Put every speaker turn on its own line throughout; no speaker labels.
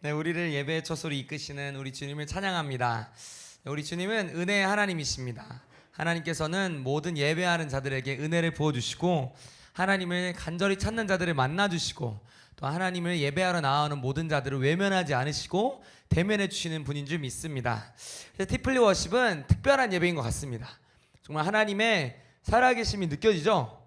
네, 우리를 예배의 첫소리 이끄시는 우리 주님을 찬양합니다. 우리 주님은 은혜의 하나님이십니다. 하나님께서는 모든 예배하는 자들에게 은혜를 부어주시고 하나님을 간절히 찾는 자들을 만나주시고 또 하나님을 예배하러 나오는 모든 자들을 외면하지 않으시고 대면해 주시는 분인 줄 믿습니다. 티플리 워십은 특별한 예배인 것 같습니다. 정말 하나님의 살아계심이 느껴지죠?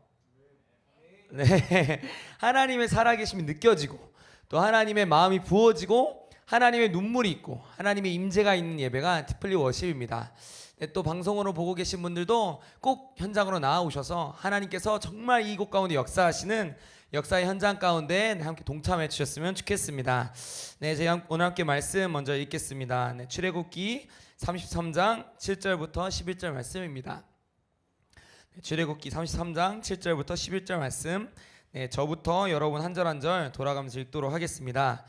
네, 하나님의 살아계심이 느껴지고 또 하나님의 마음이 부어지고 하나님의 눈물이 있고 하나님의 임재가 있는 예배가 티플리 워십입니다. 네, 또 방송으로 보고 계신 분들도 꼭 현장으로 나와오셔서 하나님께서 정말 이곳 가운데 역사하시는 역사의 현장 가운데 함께 동참해 주셨으면 좋겠습니다. 네, 제가 오늘 함께 말씀 먼저 읽겠습니다. 네, 출애굽기 33장 7절부터 11절 말씀입니다. 네, 출애굽기 33장 7절부터 11절 말씀. 네, 저부터 여러분 한 절 한 절 돌아가면서 읽도록 하겠습니다.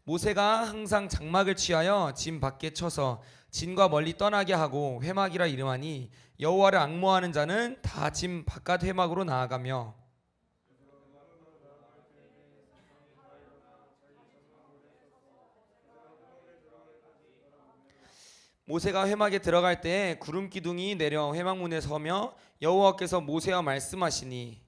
모세가 항상 장막을 취하여 진 밖에 쳐서 진과 멀리 떠나게 하고 회막이라 이름하니 여호와를 앙모하는 자는 다 진 바깥 회막으로 나아가며 모세가 회막에 들어갈 때에 구름 기둥이 내려 회막문에 서며 여호와께서 모세와 말씀하시니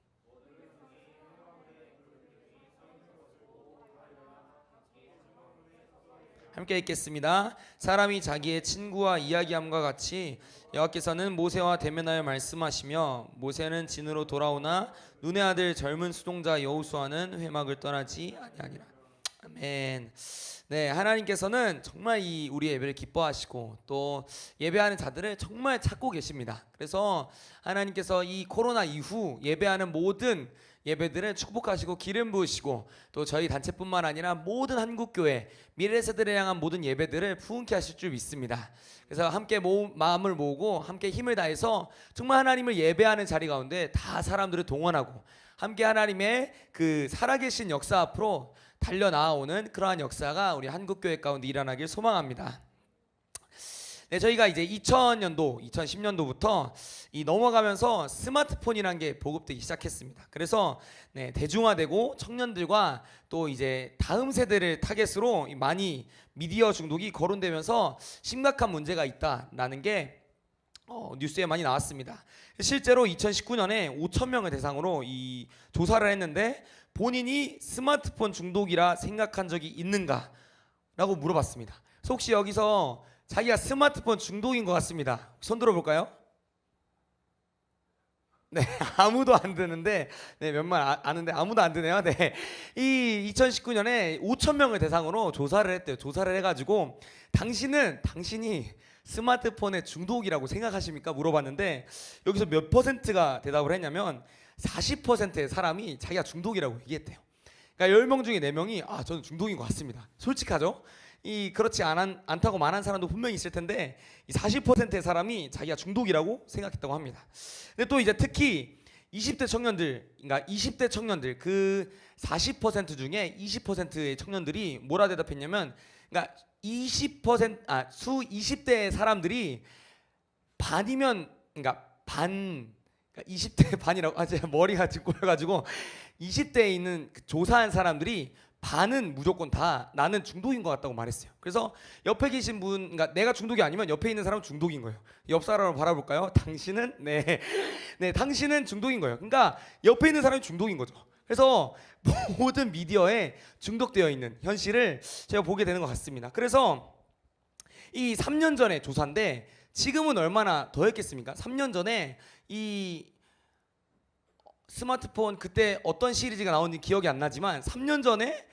함께 읽겠습니다. 사람이 자기의 친구와 이야기함과 같이 여호와께서는 모세와 대면하여 말씀하시며 모세는 진으로 돌아오나 눈의 아들 젊은 수종자 여호수아는 회막을 떠나지 아니하니라. 아멘. 네, 하나님께서는 정말 이 우리의 예배를 기뻐하시고 또 예배하는 자들을 정말 찾고 계십니다. 그래서 하나님께서 이 코로나 이후 예배하는 모든 예배들을 축복하시고 기름 부으시고 또 저희 단체뿐만 아니라 모든 한국교회 미래 세대를 향한 모든 예배들을 부흥케 하실 줄 믿습니다. 그래서 함께 마음을 모으고 함께 힘을 다해서 정말 하나님을 예배하는 자리 가운데 다 사람들을 동원하고 함께 하나님의 그 살아계신 역사 앞으로 달려나오는 그러한 역사가 우리 한국교회 가운데 일어나길 소망합니다. 네, 저희가 이제 2000년도, 2010년도부터 이 넘어가면서 스마트폰이라는 게 보급되기 시작했습니다. 그래서 네, 대중화되고 청년들과 또 이제 다음 세대를 타겟으로 많이 미디어 중독이 거론되면서 심각한 문제가 있다라는 게 뉴스에 많이 나왔습니다. 실제로 2019년에 5,000명을 대상으로 이 조사를 했는데 본인이 스마트폰 중독이라 생각한 적이 있는가? 라고 물어봤습니다. 그래서 혹시 여기서 자기가 스마트폰 중독인 것 같습니다. 손 들어볼까요? 네, 아무도 안 드는데, 네, 몇만 아는데 아무도 안 드네요. 네, 이 2019년에 5,000명을 대상으로 조사를 했대요. 조사를 해가지고 당신이 스마트폰의 중독이라고 생각하십니까? 물어봤는데 여기서 몇 퍼센트가 대답을 했냐면 40%의 사람이 자기가 중독이라고 얘기했대요. 그러니까 10명 중에 4명이 저는 중독인 것 같습니다. 솔직하죠? 그렇지 않다고 말한 사람도 분명히 있을 텐데 이 40%의 사람이 자기가 중독이라고 생각했다고 합니다. 근데 또 이제 특히 20대 청년들, 그러니까 20대 청년들 그 40% 중에 20%의 청년들이 뭐라 대답했냐면, 그러니까 20대 사람들이 반이면, 그러니까 20대 반이라고 제가 머리가 지금 꼬여가지고 20대에 있는 조사한 사람들이 반은 무조건 다 나는 중독인 것 같다고 말했어요. 그래서 옆에 계신 분, 그러니까 내가 중독이 아니면 옆에 있는 사람은 중독인 거예요. 옆 사람을 바라볼까요? 당신은 당신은 중독인 거예요. 그러니까 옆에 있는 사람이 중독인 거죠. 그래서 모든 미디어에 중독되어 있는 현실을 제가 보게 되는 것 같습니다. 그래서 이 3년 전에 조사인데 지금은 얼마나 더 했겠습니까? 3년 전에 이 스마트폰 그때 어떤 시리즈가 나오는지 기억이 안 나지만 3년 전에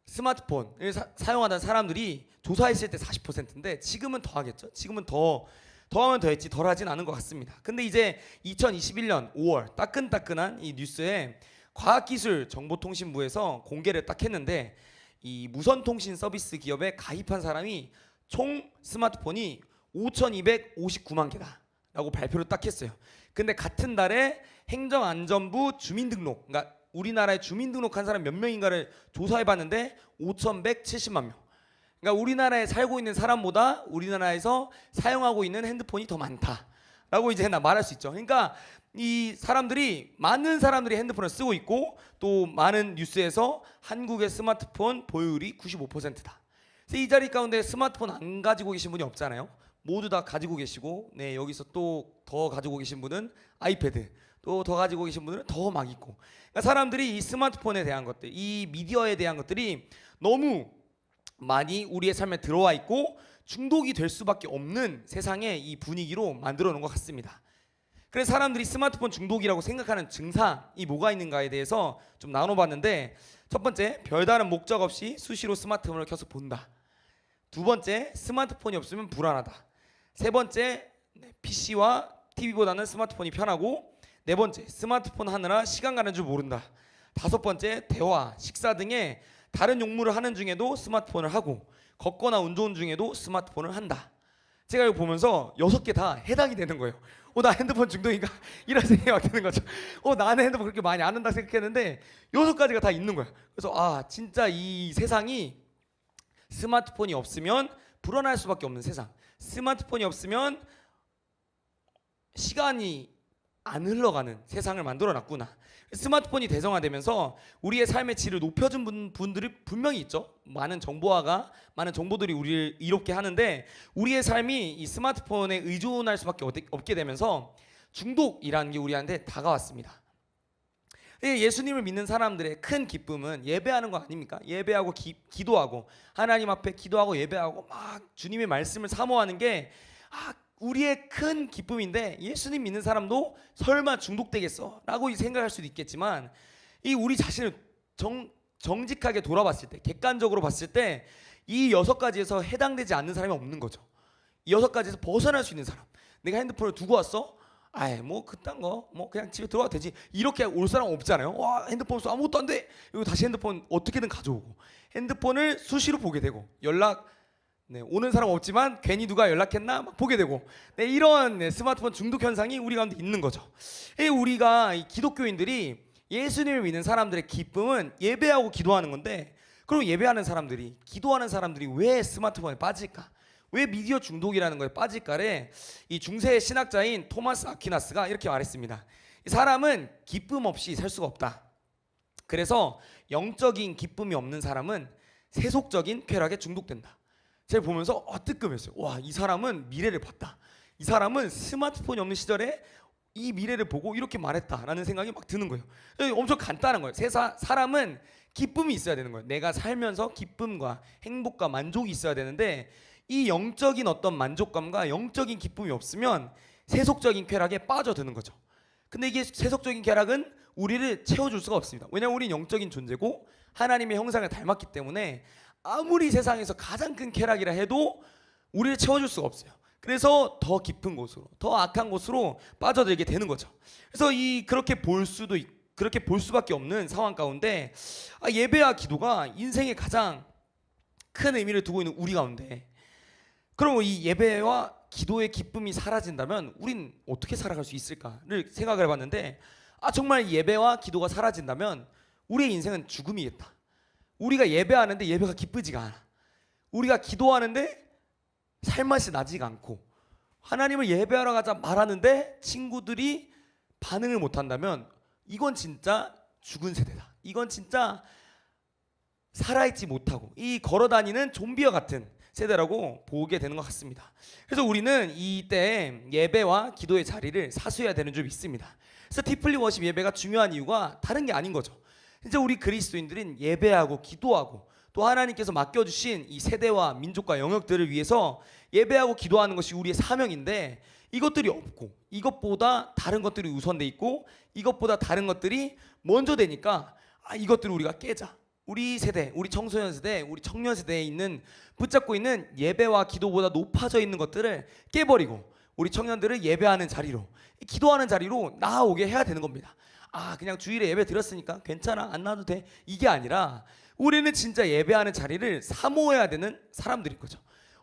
스마트폰을 사용하던 사람들이 조사했을 때 40%인데 지금은 더 하겠죠. 지금은 더하면 더 했지 덜 하진 않은 것 같습니다. 근데 이제 2021년 5월 따끈따끈한 이 뉴스에 과학기술정보통신부에서 공개를 딱 했는데 이 무선통신 서비스 기업에 가입한 사람이 총 스마트폰이 5,259만 개다 라고 발표를 딱 했어요. 근데 같은 달에 행정안전부 주민등록, 그러니까 우리나라에 주민등록한 사람 몇 명인가를 조사해봤는데 5,170만 명. 그러니까 우리나라에 살고 있는 사람보다 우리나라에서 사용하고 있는 핸드폰이 더 많다 라고 이제 말할 수 있죠. 그러니까 이 사람들이 많은 사람들이 핸드폰을 쓰고 있고 또 많은 뉴스에서 한국의 스마트폰 보유율이 95%다. 그래서 이 자리 가운데 스마트폰 안 가지고 계신 분이 없잖아요. 모두 다 가지고 계시고, 네, 여기서 또 더 가지고 계신 분은 아이패드, 또 더 가지고 계신 분들은 더 막 있고. 그러니까 사람들이 이 스마트폰에 대한 것들, 이 미디어에 대한 것들이 너무 많이 우리의 삶에 들어와 있고 중독이 될 수밖에 없는 세상의 이 분위기로 만들어 놓은 것 같습니다. 그래서 사람들이 스마트폰 중독이라고 생각하는 증상이 뭐가 있는가에 대해서 좀 나눠봤는데, 첫 번째, 별다른 목적 없이 수시로 스마트폰을 켜서 본다. 두 번째, 스마트폰이 없으면 불안하다. 세 번째, PC와 TV보다는 스마트폰이 편하고, 네 번째, 스마트폰 하느라 시간 가는 줄 모른다. 다섯 번째, 대화, 식사 등의 다른 용무를 하는 중에도 스마트폰을 하고, 걷거나 운동 중에도 스마트폰을 한다. 제가 이거 보면서 6개 다 해당이 되는 거예요. 나 핸드폰 중독인가? 이런 생각이 막 드는 거죠. 나는 핸드폰 그렇게 많이 안 한다 생각했는데 6가지가 다 있는 거야. 그래서 진짜 이 세상이 스마트폰이 없으면 불안할 수밖에 없는 세상. 스마트폰이 없으면 시간이 안 흘러가는 세상을 만들어놨구나. 스마트폰이 대성화되면서 우리의 삶의 질을 높여준 분들이 분명히 있죠. 많은 정보화가, 많은 정보들이 우리를 이롭게 하는데 우리의 삶이 이 스마트폰에 의존할 수밖에 없게 되면서 중독이라는 게 우리한테 다가왔습니다. 예수님을 믿는 사람들의 큰 기쁨은 예배하는 거 아닙니까? 예배하고 기도하고 하나님 앞에 기도하고 예배하고 막 주님의 말씀을 사모하는 게 우리의 큰 기쁨인데, 예수님 믿는 사람도 설마 중독되겠어? 라고 생각할 수도 있겠지만, 이 우리 자신을 정직하게 돌아봤을 때, 객관적으로 봤을 때 이 6가지에서 해당되지 않는 사람이 없는 거죠. 이 6가지에서 벗어날 수 있는 사람. 내가 핸드폰을 두고 왔어? 뭐 그딴 거 뭐 그냥 집에 들어와도 되지, 이렇게 올 사람 없잖아요. 핸드폰 없어, 아무것도 안 돼. 그리고 다시 핸드폰 어떻게든 가져오고, 핸드폰을 수시로 보게 되고, 오는 사람 없지만 괜히 누가 연락했나 막 보게 되고, 이런 스마트폰 중독 현상이 우리 가운데 있는 거죠. 우리가 이 기독교인들이 예수님을 믿는 사람들의 기쁨은 예배하고 기도하는 건데, 그럼 예배하는 사람들이, 기도하는 사람들이 왜 스마트폰에 빠질까? 왜 미디어 중독이라는 거에 빠질까를 이 중세의 신학자인 토마스 아퀴나스가 이렇게 말했습니다. 사람은 기쁨 없이 살 수가 없다. 그래서 영적인 기쁨이 없는 사람은 세속적인 쾌락에 중독된다. 제가 보면서 뜨끔했어요. 이 사람은 미래를 봤다. 이 사람은 스마트폰이 없는 시절에 이 미래를 보고 이렇게 말했다라는 생각이 막 드는 거예요. 엄청 간단한 거예요. 사람은 기쁨이 있어야 되는 거예요. 내가 살면서 기쁨과 행복과 만족이 있어야 되는데, 이 영적인 어떤 만족감과 영적인 기쁨이 없으면 세속적인 쾌락에 빠져드는 거죠. 근데 이게 세속적인 쾌락은 우리를 채워줄 수가 없습니다. 왜냐하면 우리는 영적인 존재고 하나님의 형상을 닮았기 때문에 아무리 세상에서 가장 큰 쾌락이라 해도 우리를 채워줄 수가 없어요. 그래서 더 깊은 곳으로, 더 악한 곳으로 빠져들게 되는 거죠. 그래서 그렇게 볼 수밖에 없는 상황 가운데 예배와 기도가 인생의 가장 큰 의미를 두고 있는 우리 가운데, 그럼 이 예배와 기도의 기쁨이 사라진다면 우린 어떻게 살아갈 수 있을까를 생각을 해봤는데, 정말 예배와 기도가 사라진다면 우리의 인생은 죽음이겠다. 우리가 예배하는데 예배가 기쁘지가 않아. 우리가 기도하는데 살맛이 나지가 않고, 하나님을 예배하러 가자 말하는데 친구들이 반응을 못한다면 이건 진짜 죽은 세대다. 이건 진짜 살아있지 못하고 이 걸어다니는 좀비와 같은 세대라고 보게 되는 것 같습니다. 그래서 우리는 이때 예배와 기도의 자리를 사수해야 되는 줄 믿습니다. 그래서 티플리 워십 예배가 중요한 이유가 다른 게 아닌 거죠. 진짜 우리 그리스도인들은 예배하고 기도하고 또 하나님께서 맡겨주신 이 세대와 민족과 영역들을 위해서 예배하고 기도하는 것이 우리의 사명인데, 이것들이 없고 이것보다 다른 것들이 우선돼 있고 이것보다 다른 것들이 먼저 되니까 이것들을 우리가 깨자. 우리 세대, 우리 청소년 세대, 우리 청년 세대에 있는 붙잡고 있는 예배와 기도보다 높아져 있는 것들을 깨버리고 우리 청년들을 예배하는 자리로, 기도하는 자리로 나아오게 해야 되는 겁니다. 그냥 주일에 예배 드렸으니까 괜찮아, 안 나와도 돼, 이게 아니라 우리는 진짜 예배하는 자리를 사모해야 되는 사람들인 거죠.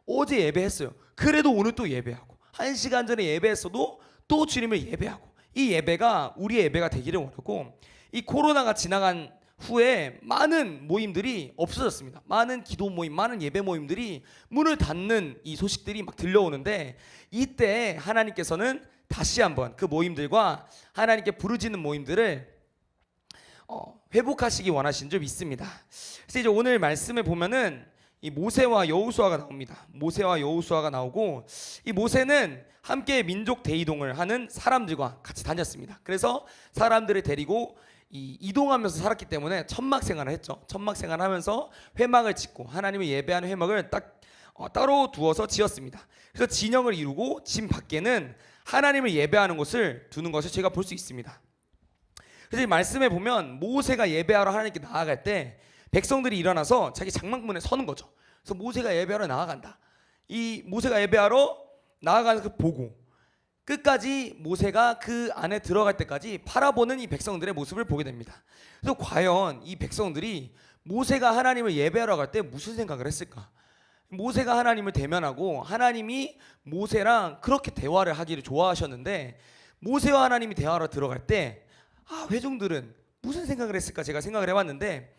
어제 예배했어요. 그래도 오늘 또 예배하고, 1시간 전에 예배했어도 또 주님을 예배하고, 이 예배가 우리의 예배가 되기를 원하고, 이 코로나가 지나간 후에 많은 모임들이 없어졌습니다. 많은 기도 모임, 많은 예배 모임들이 문을 닫는 이 소식들이 막 들려오는데, 이때 하나님께서는 다시 한번 그 모임들과 하나님께 부르짖는 모임들을 회복하시기 원하신 줄 믿습니다. 그래서 이제 오늘 말씀에 보면은 이 모세와 여호수아가 나옵니다. 모세와 여호수아가 나오고, 이 모세는 함께 민족 대이동을 하는 사람들과 같이 다녔습니다. 그래서 사람들을 데리고 이동하면서 살았기 때문에 천막 생활을 했죠. 천막 생활하면서 회막을 짓고 하나님을 예배하는 회막을 딱 따로 두어서 지었습니다. 그래서 진영을 이루고 진 밖에는 하나님을 예배하는 곳을 두는 것을 제가 볼 수 있습니다. 그래서 이 말씀에 보면 모세가 예배하러 하나님께 나아갈 때 백성들이 일어나서 자기 장막문에 서는 거죠. 그래서 모세가 예배하러 나아간다. 이 모세가 예배하러 나아가는 그 보고 끝까지 모세가 그 안에 들어갈 때까지 바라보는 이 백성들의 모습을 보게 됩니다. 그래서 과연 이 백성들이 모세가 하나님을 예배하러 갈 때 무슨 생각을 했을까? 모세가 하나님을 대면하고 하나님이 모세랑 그렇게 대화를 하기를 좋아하셨는데, 모세와 하나님이 대화하러 들어갈 때 회중들은 무슨 생각을 했을까 제가 생각을 해봤는데,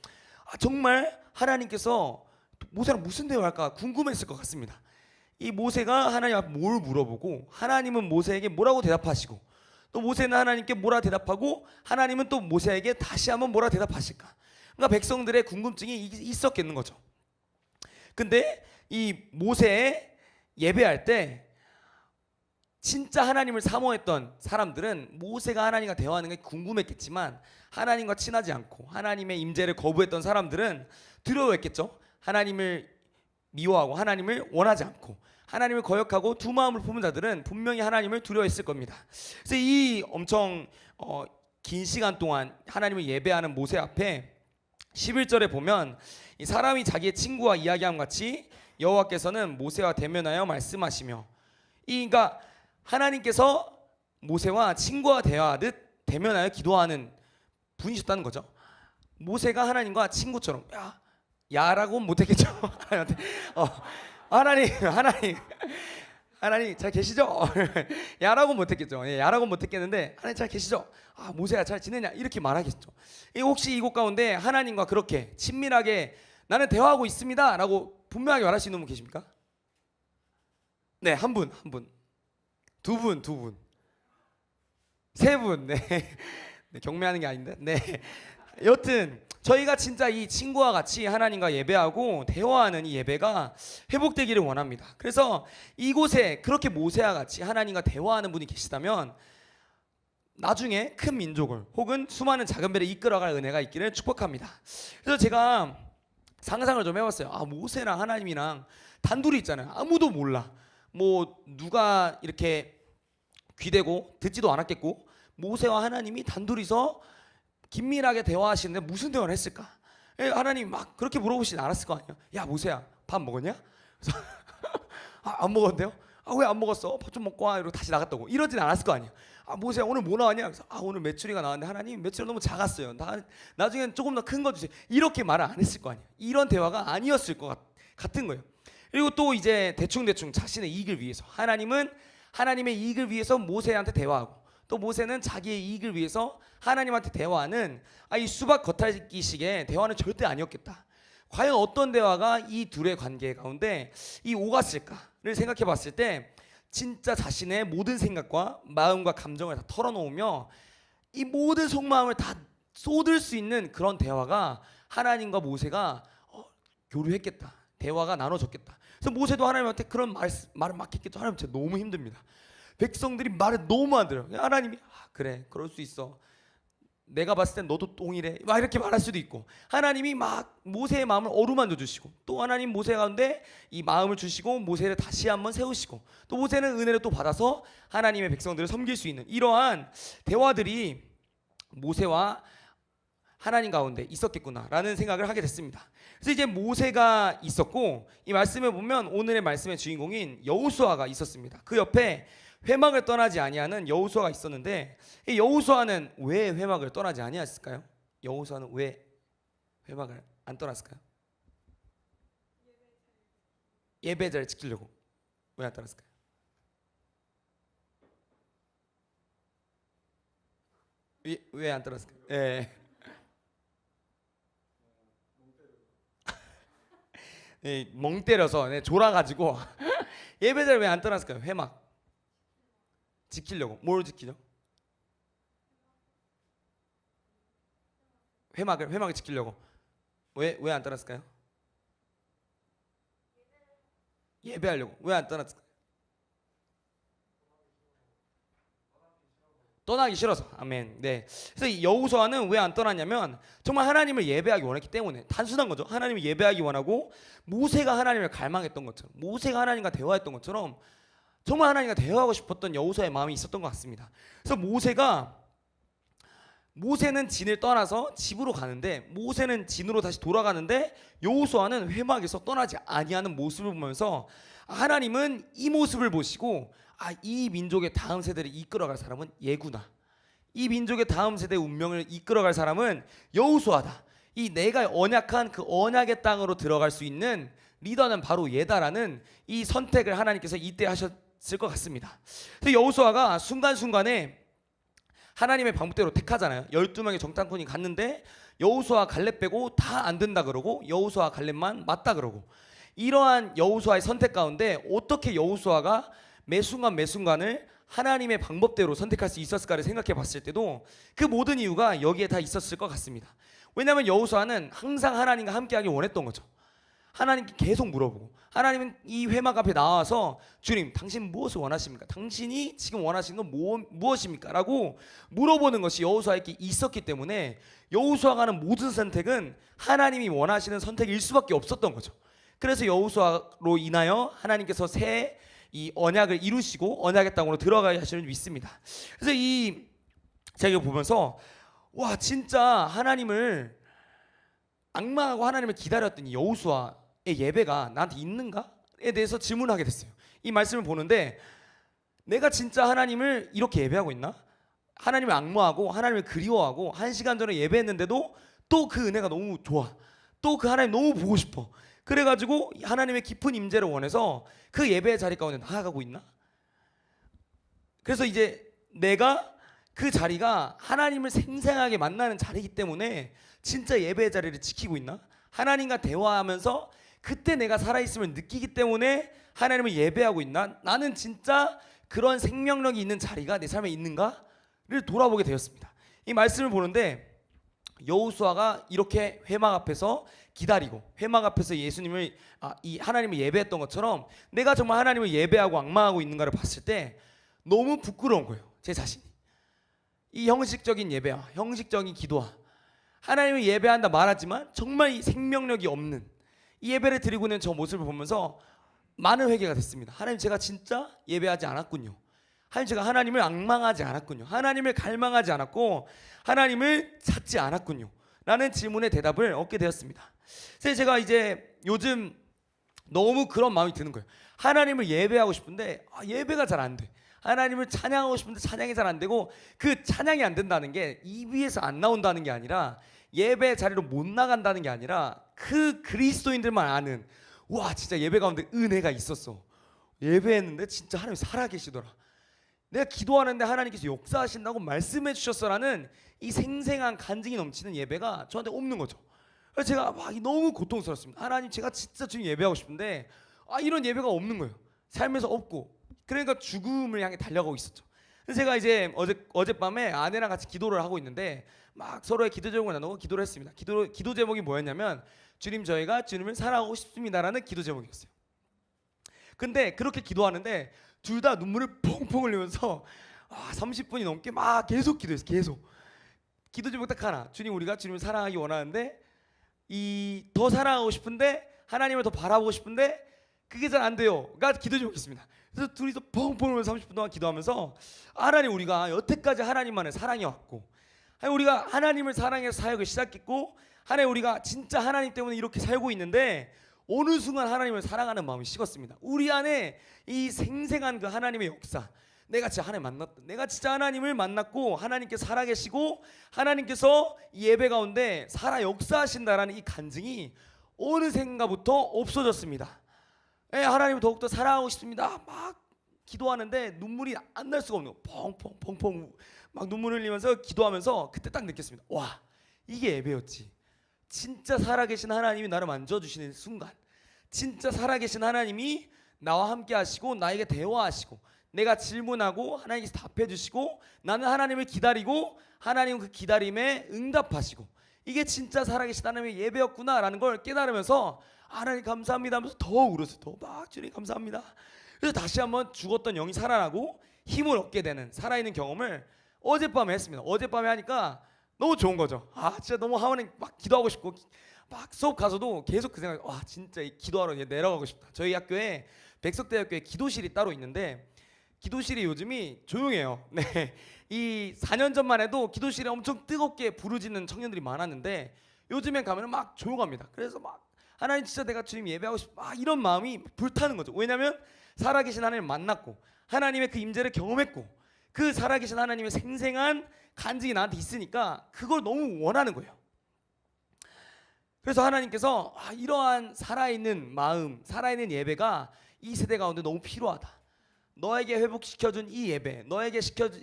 정말 하나님께서 모세랑 무슨 대화할까 궁금했을 것 같습니다. 이 모세가 하나님 앞에 뭘 물어보고 하나님은 모세에게 뭐라고 대답하시고, 또 모세는 하나님께 뭐라 대답하고 하나님은 또 모세에게 다시 한번 뭐라 대답하실까. 그러니까 백성들의 궁금증이 있었겠는 거죠. 근데 이 모세의 예배할 때 진짜 하나님을 사모했던 사람들은 모세가 하나님과 대화하는 게 궁금했겠지만, 하나님과 친하지 않고 하나님의 임재를 거부했던 사람들은 두려워했겠죠. 하나님을 미워하고 하나님을 원하지 않고 하나님을 거역하고 두 마음을 품은 자들은 분명히 하나님을 두려워했을 겁니다. 그래서 이 엄청 긴 시간 동안 하나님을 예배하는 모세 앞에 11절에 보면, 이 사람이 자기의 친구와 이야기함 같이 여호와께서는 모세와 대면하여 말씀하시며, 그러니까 하나님께서 모세와 친구와 대화하듯 대면하여 기도하는 분이셨다는 거죠. 모세가 하나님과 친구처럼 야라고 못했겠죠. 하나님 잘 계시죠? 야라고 못했겠죠. 야라고 못했겠는데, 하나님 잘 계시죠? 모세야 잘 지내냐? 이렇게 말하겠죠. 혹시 이곳 가운데 하나님과 그렇게 친밀하게 나는 대화하고 있습니다 라고 분명하게 말할 수 있는 분 계십니까? 네, 한 분, 두 분, 세 분. 네. 네, 경매하는 게 아닌데. 네. 여튼 저희가 진짜 이 친구와 같이 하나님과 예배하고 대화하는 이 예배가 회복되기를 원합니다. 그래서 이곳에 그렇게 모세와 같이 하나님과 대화하는 분이 계시다면 나중에 큰 민족을 혹은 수많은 작은 배를 이끌어갈 은혜가 있기를 축복합니다. 그래서 제가 상상을 좀 해봤어요. 모세랑 하나님이랑 단둘이 있잖아요. 아무도 몰라. 뭐 누가 이렇게 귀대고 듣지도 않았겠고, 모세와 하나님이 단둘이서 긴밀하게 대화하시는데 무슨 대화를 했을까? 하나님이 막 그렇게 물어보시지 않았을 거 아니에요. 야 모세야 밥 먹었냐? 그래서 안 먹었는데요? 왜 안 먹었어? 밥 좀 먹고 와. 이러고 다시 나갔다고. 이러진 않았을 거 아니에요. 모세야 오늘 뭐 나왔냐? 그래서 오늘 메추리가 나왔는데 하나님 메추리가 너무 작았어요. 나중엔 조금 더 큰 거 주세요. 이렇게 말을 안 했을 거 아니에요. 이런 대화가 아니었을 것 같은 거예요. 그리고 또 이제 대충 자신의 이익을 위해서, 하나님은 하나님의 이익을 위해서 모세한테 대화하고, 또 모세는 자기의 이익을 위해서 하나님한테 대화하는 이 수박 겉핥기식의 대화는 절대 아니었겠다. 과연 어떤 대화가 이 둘의 관계 가운데 오갔을까를 생각해 봤을 때, 진짜 자신의 모든 생각과 마음과 감정을 다 털어놓으며 이 모든 속마음을 다 쏟을 수 있는 그런 대화가 하나님과 모세가 교류했겠다. 대화가 나눠졌겠다. 그래서 모세도 하나님한테 그런 말을 맡겼겠죠. 하나님 진짜 너무 힘듭니다. 백성들이 말을 너무 안 들어요. 하나님이 그래 그럴 수 있어. 내가 봤을 땐 너도 똥이래. 막 이렇게 말할 수도 있고, 하나님이 막 모세의 마음을 어루만져 주시고, 또 하나님 모세 가운데 이 마음을 주시고 모세를 다시 한번 세우시고, 또 모세는 은혜를 또 받아서 하나님의 백성들을 섬길 수 있는 이러한 대화들이 모세와 하나님 가운데 있었겠구나라는 생각을 하게 됐습니다. 그래서 이제 모세가 있었고, 이 말씀에 보면 오늘의 말씀의 주인공인 여호수아가 있었습니다. 그 옆에 회막을 떠나지 아니하는 여호수아가 있었는데, 이 여호수아는 왜 회막을 떠나지 아니했을까요? 여호수아는 왜 회막을 안 떠났을까요? 예배자를 지키려고. 왜 안 떠났을까요? 왜 안 떠났을까요? 예. 멍 때려서 졸아가지고 예배자를 왜 안 떠났을까요? 회막 지키려고. 뭘 지키죠? 회막을 지키려고. 왜 안 떠났을까요? 예배하려고. 왜 안 떠났을까요? 떠나기 싫어서. 아멘. 네. 그래서 이 여호수아는 왜 안 떠났냐면 정말 하나님을 예배하기 원했기 때문에. 단순한 거죠. 하나님을 예배하기 원하고 모세가 하나님을 갈망했던 것처럼, 모세가 하나님과 대화했던 것처럼 정말 하나님과 대화하고 싶었던 여호수아의 마음이 있었던 것 같습니다. 그래서 모세는 진을 떠나서 집으로 가는데, 모세는 진으로 다시 돌아가는데 여호수아는 회막에서 떠나지 아니하는 모습을 보면서 하나님은 이 모습을 보시고 이 민족의 다음 세대를 이끌어갈 사람은 얘구나. 이 민족의 다음 세대의 운명을 이끌어갈 사람은 여호수아다. 이 내가 언약한 그 언약의 땅으로 들어갈 수 있는 리더는 바로 얘다라는 이 선택을 하나님께서 이때 하셨을 것 같습니다. 그래서 여호수아가 순간순간에 하나님의 방법대로 택하잖아요. 12명의 정탐꾼이 갔는데 여호수아 갈렙 빼고 다 안 된다 그러고 여호수아 갈렙만 맞다 그러고, 이러한 여호수아의 선택 가운데 어떻게 여호수아가 매 순간을 하나님의 방법대로 선택할 수 있었을까를 생각해 봤을 때도 그 모든 이유가 여기에 다 있었을 것 같습니다. 왜냐하면 여호수아는 항상 하나님과 함께하기 원했던 거죠. 하나님께 계속 물어보고, 하나님은 이 회막 앞에 나와서 주님 당신 무엇을 원하십니까? 당신이 지금 원하시는 건 무엇입니까? 라고 물어보는 것이 여호수아에게 있었기 때문에 여호수아가 하는 모든 선택은 하나님이 원하시는 선택일 수밖에 없었던 거죠. 그래서 여호수아로 인하여 하나님께서 새 이 언약을 이루시고 언약의 땅으로 들어가게 하시는 줄 믿습니다. 그래서 제가 이거 보면서 와, 진짜 하나님을 악망하고 하나님을 기다렸던 이 여호수아의 예배가 나한테 있는가에 대해서 질문하게 됐어요. 이 말씀을 보는데 내가 진짜 하나님을 이렇게 예배하고 있나? 하나님을 악무하고 하나님을 그리워하고 1시간 전에 예배했는데도 또 그 은혜가 너무 좋아. 또 그 하나님 너무 보고 싶어. 그래가지고 하나님의 깊은 임재를 원해서 그 예배의 자리 가운데 나아가고 있나? 그래서 이제 내가 그 자리가 하나님을 생생하게 만나는 자리이기 때문에 진짜 예배의 자리를 지키고 있나? 하나님과 대화하면서 그때 내가 살아있음을 느끼기 때문에 하나님을 예배하고 있나? 나는 진짜 그런 생명력이 있는 자리가 내 삶에 있는가를 돌아보게 되었습니다. 이 말씀을 보는데 여호수아가 이렇게 회막 앞에서 기다리고 회막 앞에서 이 하나님을 예배했던 것처럼 내가 정말 하나님을 예배하고 악망하고 있는가를 봤을 때 너무 부끄러운 거예요. 제 자신이. 이 형식적인 예배와 형식적인 기도와 하나님을 예배한다 말하지만 정말 이 생명력이 없는 이 예배를 드리고 있는 저 모습을 보면서 많은 회개가 됐습니다. 하나님, 제가 진짜 예배하지 않았군요. 하나님, 제가 하나님을 악망하지 않았군요. 하나님을 갈망하지 않았고 하나님을 찾지 않았군요. 라는 질문의 대답을 얻게 되었습니다. 그래서 제가 이제 요즘 너무 그런 마음이 드는 거예요. 하나님을 예배하고 싶은데 예배가 잘 안 돼. 하나님을 찬양하고 싶은데 찬양이 잘 안 되고, 그 찬양이 안 된다는 게 입 위에서 안 나온다는 게 아니라 예배 자리로 못 나간다는 게 아니라 그 그리스도인들만 아는, 와 진짜 예배 가운데 은혜가 있었어. 예배했는데 진짜 하나님이 살아계시더라. 내가 기도하는데 하나님께서 역사하신다고 말씀해 주셨어라는 이 생생한 간증이 넘치는 예배가 저한테 없는 거죠. 그래서 제가 너무 고통스럽습니다. 하나님, 제가 진짜 지금 예배하고 싶은데 이런 예배가 없는 거예요. 삶에서 없고. 그러니까 죽음을 향해 달려가고 있었죠. 그래서 제가 이제 어젯밤에 아내랑 같이 기도를 하고 있는데 막 서로의 기도 제목을 나누고 기도를 했습니다. 기도 제목이 뭐였냐면 주님, 저희가 주님을 사랑하고 싶습니다라는 기도 제목이었어요. 근데 그렇게 기도하는데 둘 다 눈물을 펑펑 흘리면서 30분이 넘게 막 계속 기도했어요. 계속. 기도 제목 딱 하나. 주님, 우리가 주님을 사랑하기 원하는데 더 사랑하고 싶은데 하나님을 더 바라보고 싶은데 그게 잘 안 돼요가 기도 제목이었습니다. 그래서 둘이서 펑펑 울면서 30분 동안 기도하면서 하나님, 우리가 여태까지 하나님만을 사랑해왔고, 우리가 하나님을 사랑해서 사역을 시작했고, 하나님, 우리가 진짜 하나님 때문에 이렇게 살고 있는데 어느 순간 하나님을 사랑하는 마음이 식었습니다. 우리 안에 이 생생한 그 하나님의 역사, 내가 진짜 하나님을 만났고 하나님께서 살아계시고 하나님께서 이 예배 가운데 살아 역사하신다라는 이 간증이 어느샌가부터 없어졌습니다. 하나님을 더욱더 사랑하고 싶습니다. 막 기도하는데 눈물이 안 날 수가 없는 거예요. 펑펑 막 눈물 흘리면서 기도하면서 그때 딱 느꼈습니다. 와, 이게 예배였지. 진짜 살아계신 하나님이 나를 만져주시는 순간, 진짜 살아계신 하나님이 나와 함께 하시고 나에게 대화하시고 내가 질문하고 하나님께서 답해 주시고 나는 하나님을 기다리고 하나님은 그 기다림에 응답하시고 이게 진짜 살아계신 하나님의 예배였구나라는 걸 깨달으면서 하나님 감사합니다 하면서 더 울었어요. 더 막 주님 감사합니다. 그래서 다시 한번 죽었던 영이 살아나고 힘을 얻게 되는 살아있는 경험을 어젯밤에 했습니다. 어젯밤에 하니까 너무 좋은 거죠. 진짜 너무 하나님 막 기도하고 싶고 막 수업 가서도 계속 그 생각. 진짜 기도하러 내려가고 싶다. 저희 학교에 백석대학교에 기도실이 따로 있는데 기도실이 요즘이 조용해요. 네, 이 4년 전만 해도 기도실에 엄청 뜨겁게 부르짖는 청년들이 많았는데 요즘엔 가면 막 조용합니다. 그래서 막 하나님 진짜 내가 주님 예배하고 싶어 막 이런 마음이 불타는 거죠. 왜냐하면 살아계신 하나님을 만났고 하나님의 그 임재를 경험했고 그 살아계신 하나님의 생생한 간증이 나한테 있으니까 그걸 너무 원하는 거예요. 그래서 하나님께서 이러한 살아있는 마음, 살아있는 예배가 이 세대 가운데 너무 필요하다. 너에게 회복시켜준 이 예배, 너에게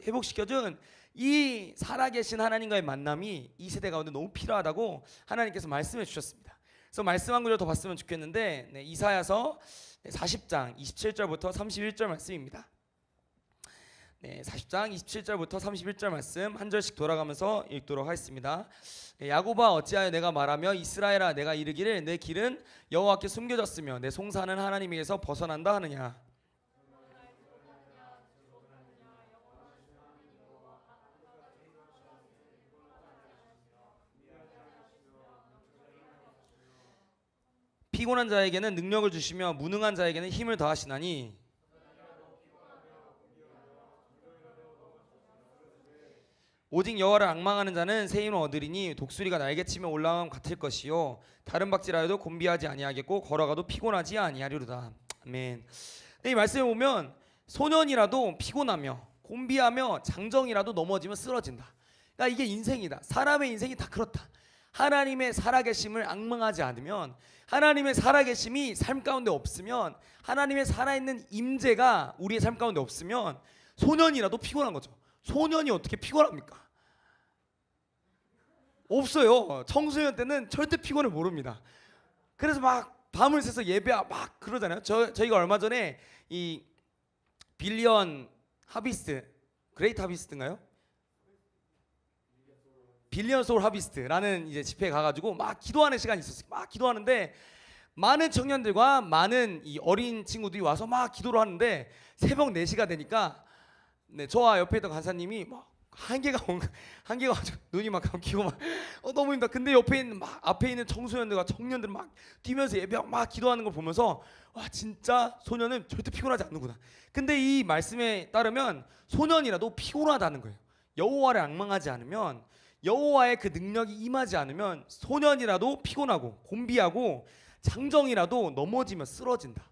회복시켜준 이 살아계신 하나님과의 만남이 이 세대 가운데 너무 필요하다고 하나님께서 말씀해 주셨습니다. 그래서 말씀 한 구절 더 봤으면 좋겠는데 이사야서 40장 27절부터 31절 말씀입니다. 40장 27절부터 31절 말씀 한 절씩 돌아가면서 읽도록 하겠습니다. 야곱아 어찌하여 내가 말하며 이스라엘아 내가 이르기를 내 길은 여호와께 숨겨졌으며 내 송사는 하나님에게서 벗어난다 하느냐. 피곤한 자에게는 능력을 주시며 무능한 자에게는 힘을 더하시나니 오직 여호와를 앙망하는 자는 새 힘을 얻으리니 독수리가 날개치며 올라감 같을 것이요 다른 박질하여도 곤비하지 아니하겠고 걸어가도 피곤하지 아니하리로다. 아멘. 이 말씀에 보면 소년이라도 피곤하며 곤비하며 장정이라도 넘어지면 쓰러진다. 그러니까 이게 인생이다. 사람의 인생이 다 그렇다. 하나님의 살아계심을 앙망하지 않으면 하나님의 살아계심이 삶 가운데 없으면 하나님의 살아있는 임재가 우리의 삶 가운데 없으면 소년이라도 피곤한 거죠. 소년이 어떻게 피곤합니까? 없어요. 청소년 때는 절대 피곤을 모릅니다. 그래서 막 밤을 새서 예배 막 그러잖아요. 저희가 얼마 전에 이 빌리언 하비스트, 그레이트 하비스트인가요? 빌리언 소울 하비스트라는 이제 집회에 가가지고 막 기도하는 시간이 있었어요. 막 기도하는데 많은 청년들과 많은 이 어린 친구들이 와서 막 기도를 하는데 새벽 4시가 되니까 저와 옆에 있던 간사님이 막 한계가 가지고 눈이 막 감기고 막 너무 힘들다. 근데 옆에 있는 막 앞에 있는 청소년들과 청년들 막 뛰면서 예배하고 막 기도하는 걸 보면서 와 진짜 소년은 절대 피곤하지 않는구나. 근데 이 말씀에 따르면 소년이라도 피곤하다는 거예요. 여호와를 앙망하지 않으면 여호와의 그 능력이 임하지 않으면 소년이라도 피곤하고 곤비하고 장정이라도 넘어지면 쓰러진다.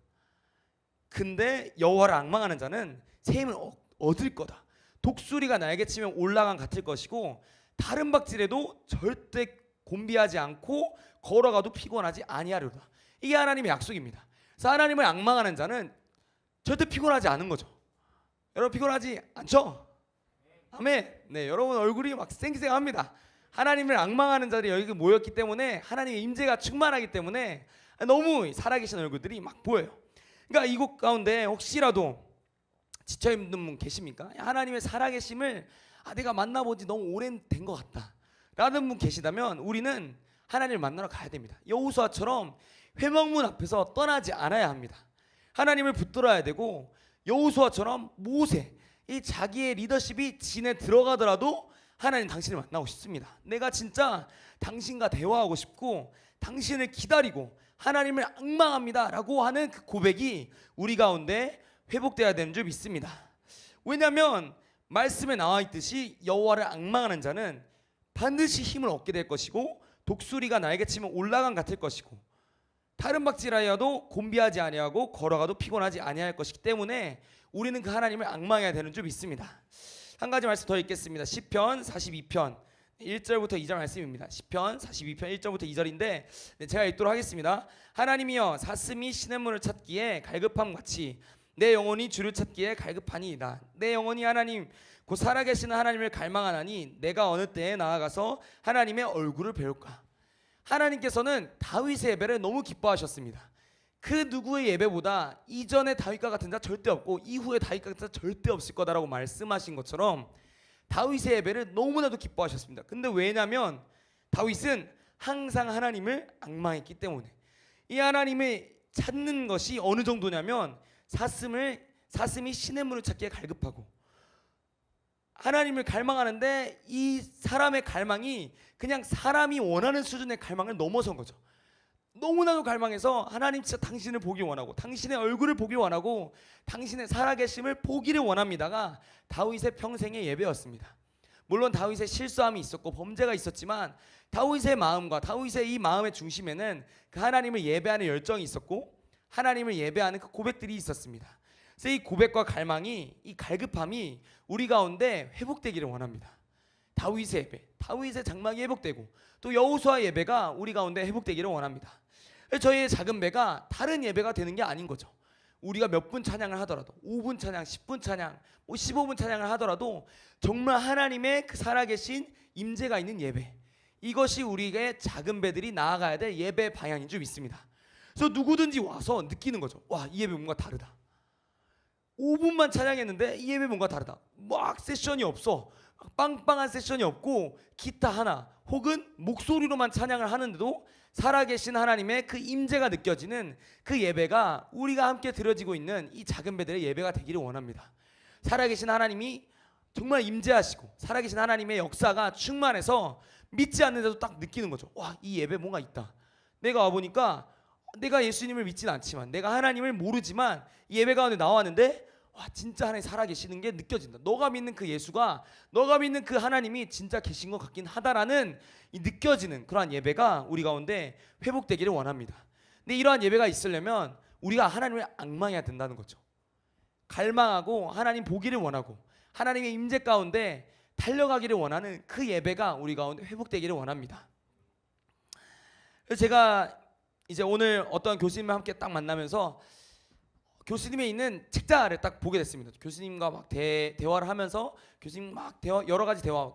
근데 여호와를 앙망하는 자는 새 힘을 얻을 거다. 독수리가 날개치면 올라간 같을 것이고 다른 박질에도 절대 곤비하지 않고 걸어가도 피곤하지 아니하리로다. 이게 하나님의 약속입니다. 그래서 하나님을 앙망하는 자는 절대 피곤하지 않은 거죠. 여러분 피곤하지 않죠? 아멘. 네, 여러분 얼굴이 막 쌩쌩합니다. 하나님을 앙망하는 자들이 여기 모였기 때문에 하나님의 임재가 충만하기 때문에 너무 살아계신 얼굴들이 막 보여요. 그러니까 이곳 가운데 혹시라도 지쳐 있는 분 계십니까? 하나님의 살아계심을 내가 만나보지 너무 오래된 것 같다 라는 분 계시다면 우리는 하나님을 만나러 가야 됩니다. 여호수아처럼 회막문 앞에서 떠나지 않아야 합니다. 하나님을 붙들어야 되고 여호수아처럼 모세 이 자기의 리더십이 진에 들어가더라도 하나님 당신을 만나고 싶습니다. 내가 진짜 당신과 대화하고 싶고 당신을 기다리고 하나님을 앙망합니다 라고 하는 그 고백이 우리 가운데 회복돼야 되는 줄 믿습니다. 왜냐하면 말씀에 나와 있듯이 여호와를 앙망하는 자는 반드시 힘을 얻게 될 것이고 독수리가 날개치면 올라간 같을 것이고 다른 박질하여도 곤비하지 아니하고 걸어가도 피곤하지 아니할 것이기 때문에 우리는 그 하나님을 앙망해야 되는 줄 믿습니다. 한 가지 말씀 더 읽겠습니다. 시편 42편 1절부터 2절 말씀입니다. 시편 42편 1절부터 2절인데 제가 읽도록 하겠습니다. 하나님이여 사슴이 시냇물을 찾기에 갈급함같이 내 영혼이 주를 찾기에 갈급하니이다. 내 영혼이 하나님 곧 살아계시는 하나님을 갈망하나니 내가 어느 때에 나아가서 하나님의 얼굴을 배울까. 하나님께서는 다윗의 예배를 너무 기뻐하셨습니다. 그 누구의 예배보다 이전의 다윗과 같은 자 절대 없고 이후의 다윗과 같은 자 절대 없을 거다라고 말씀하신 것처럼 다윗의 예배를 너무나도 기뻐하셨습니다. 근데 왜냐면 다윗은 항상 하나님을 앙망했기 때문에, 이 하나님을 찾는 것이 어느 정도냐면 사슴이 신의 문을 찾기에 갈급하고, 하나님을 갈망하는데 이 사람의 갈망이 그냥 사람이 원하는 수준의 갈망을 넘어선 거죠. 너무나도 갈망해서 하나님 진짜 당신을 보기 원하고 당신의 얼굴을 보기 원하고 당신의 살아계심을 보기를 원합니다가 다윗의 평생의 예배였습니다. 물론 다윗의 실수함이 있었고 범죄가 있었지만 다윗의 마음과 다윗의 이 마음의 중심에는 그 하나님을 예배하는 열정이 있었고 하나님을 예배하는 그 고백들이 있었습니다. 그래서 이 고백과 갈망이, 이 갈급함이 우리 가운데 회복되기를 원합니다. 다윗의 예배, 다윗의 장막이 회복되고 또 여호수아 예배가 우리 가운데 회복되기를 원합니다. 저희의 작은 배가 다른 예배가 되는 게 아닌 거죠. 우리가 몇 분 찬양을 하더라도 5분 찬양, 10분 찬양, 15분 찬양을 하더라도 정말 하나님의 그 살아계신 임재가 있는 예배, 이것이 우리의 작은 배들이 나아가야 될 예배 방향인 줄 믿습니다. 그래서 누구든지 와서 느끼는 거죠. 와, 이 예배 뭔가 다르다. 5분만 찬양했는데 이 예배 뭔가 다르다. 막 세션이 없어, 빵빵한 세션이 없고 기타 하나 혹은 목소리로만 찬양을 하는데도 살아계신 하나님의 그 임재가 느껴지는 그 예배가 우리가 함께 드려지고 있는 이 작은 배들의 예배가 되기를 원합니다. 살아계신 하나님이 정말 임재하시고 살아계신 하나님의 역사가 충만해서 믿지 않는데도 딱 느끼는 거죠. 와, 이 예배 뭔가 있다. 내가 와보니까 내가 예수님을 믿지는 않지만, 내가 하나님을 모르지만 이 예배 가운데 나왔는데 와, 진짜 하나님 살아계시는 게 느껴진다. 너가 믿는 그 예수가, 너가 믿는 그 하나님이 진짜 계신 것 같긴 하다라는 이 느껴지는 그러한 예배가 우리 가운데 회복되기를 원합니다. 근데 이러한 예배가 있으려면 우리가 하나님을 앙망해야 된다는 거죠. 갈망하고 하나님 보기를 원하고 하나님의 임재 가운데 달려가기를 원하는 그 예배가 우리 가운데 회복되기를 원합니다. 그래서 제가 이제 오늘 어떤 교수님과 함께 딱 만나면서 교수님의 있는 책자를 딱 보게 됐습니다. 교수님과 막 대화를 하면서 교수님 막 여러 가지 대화,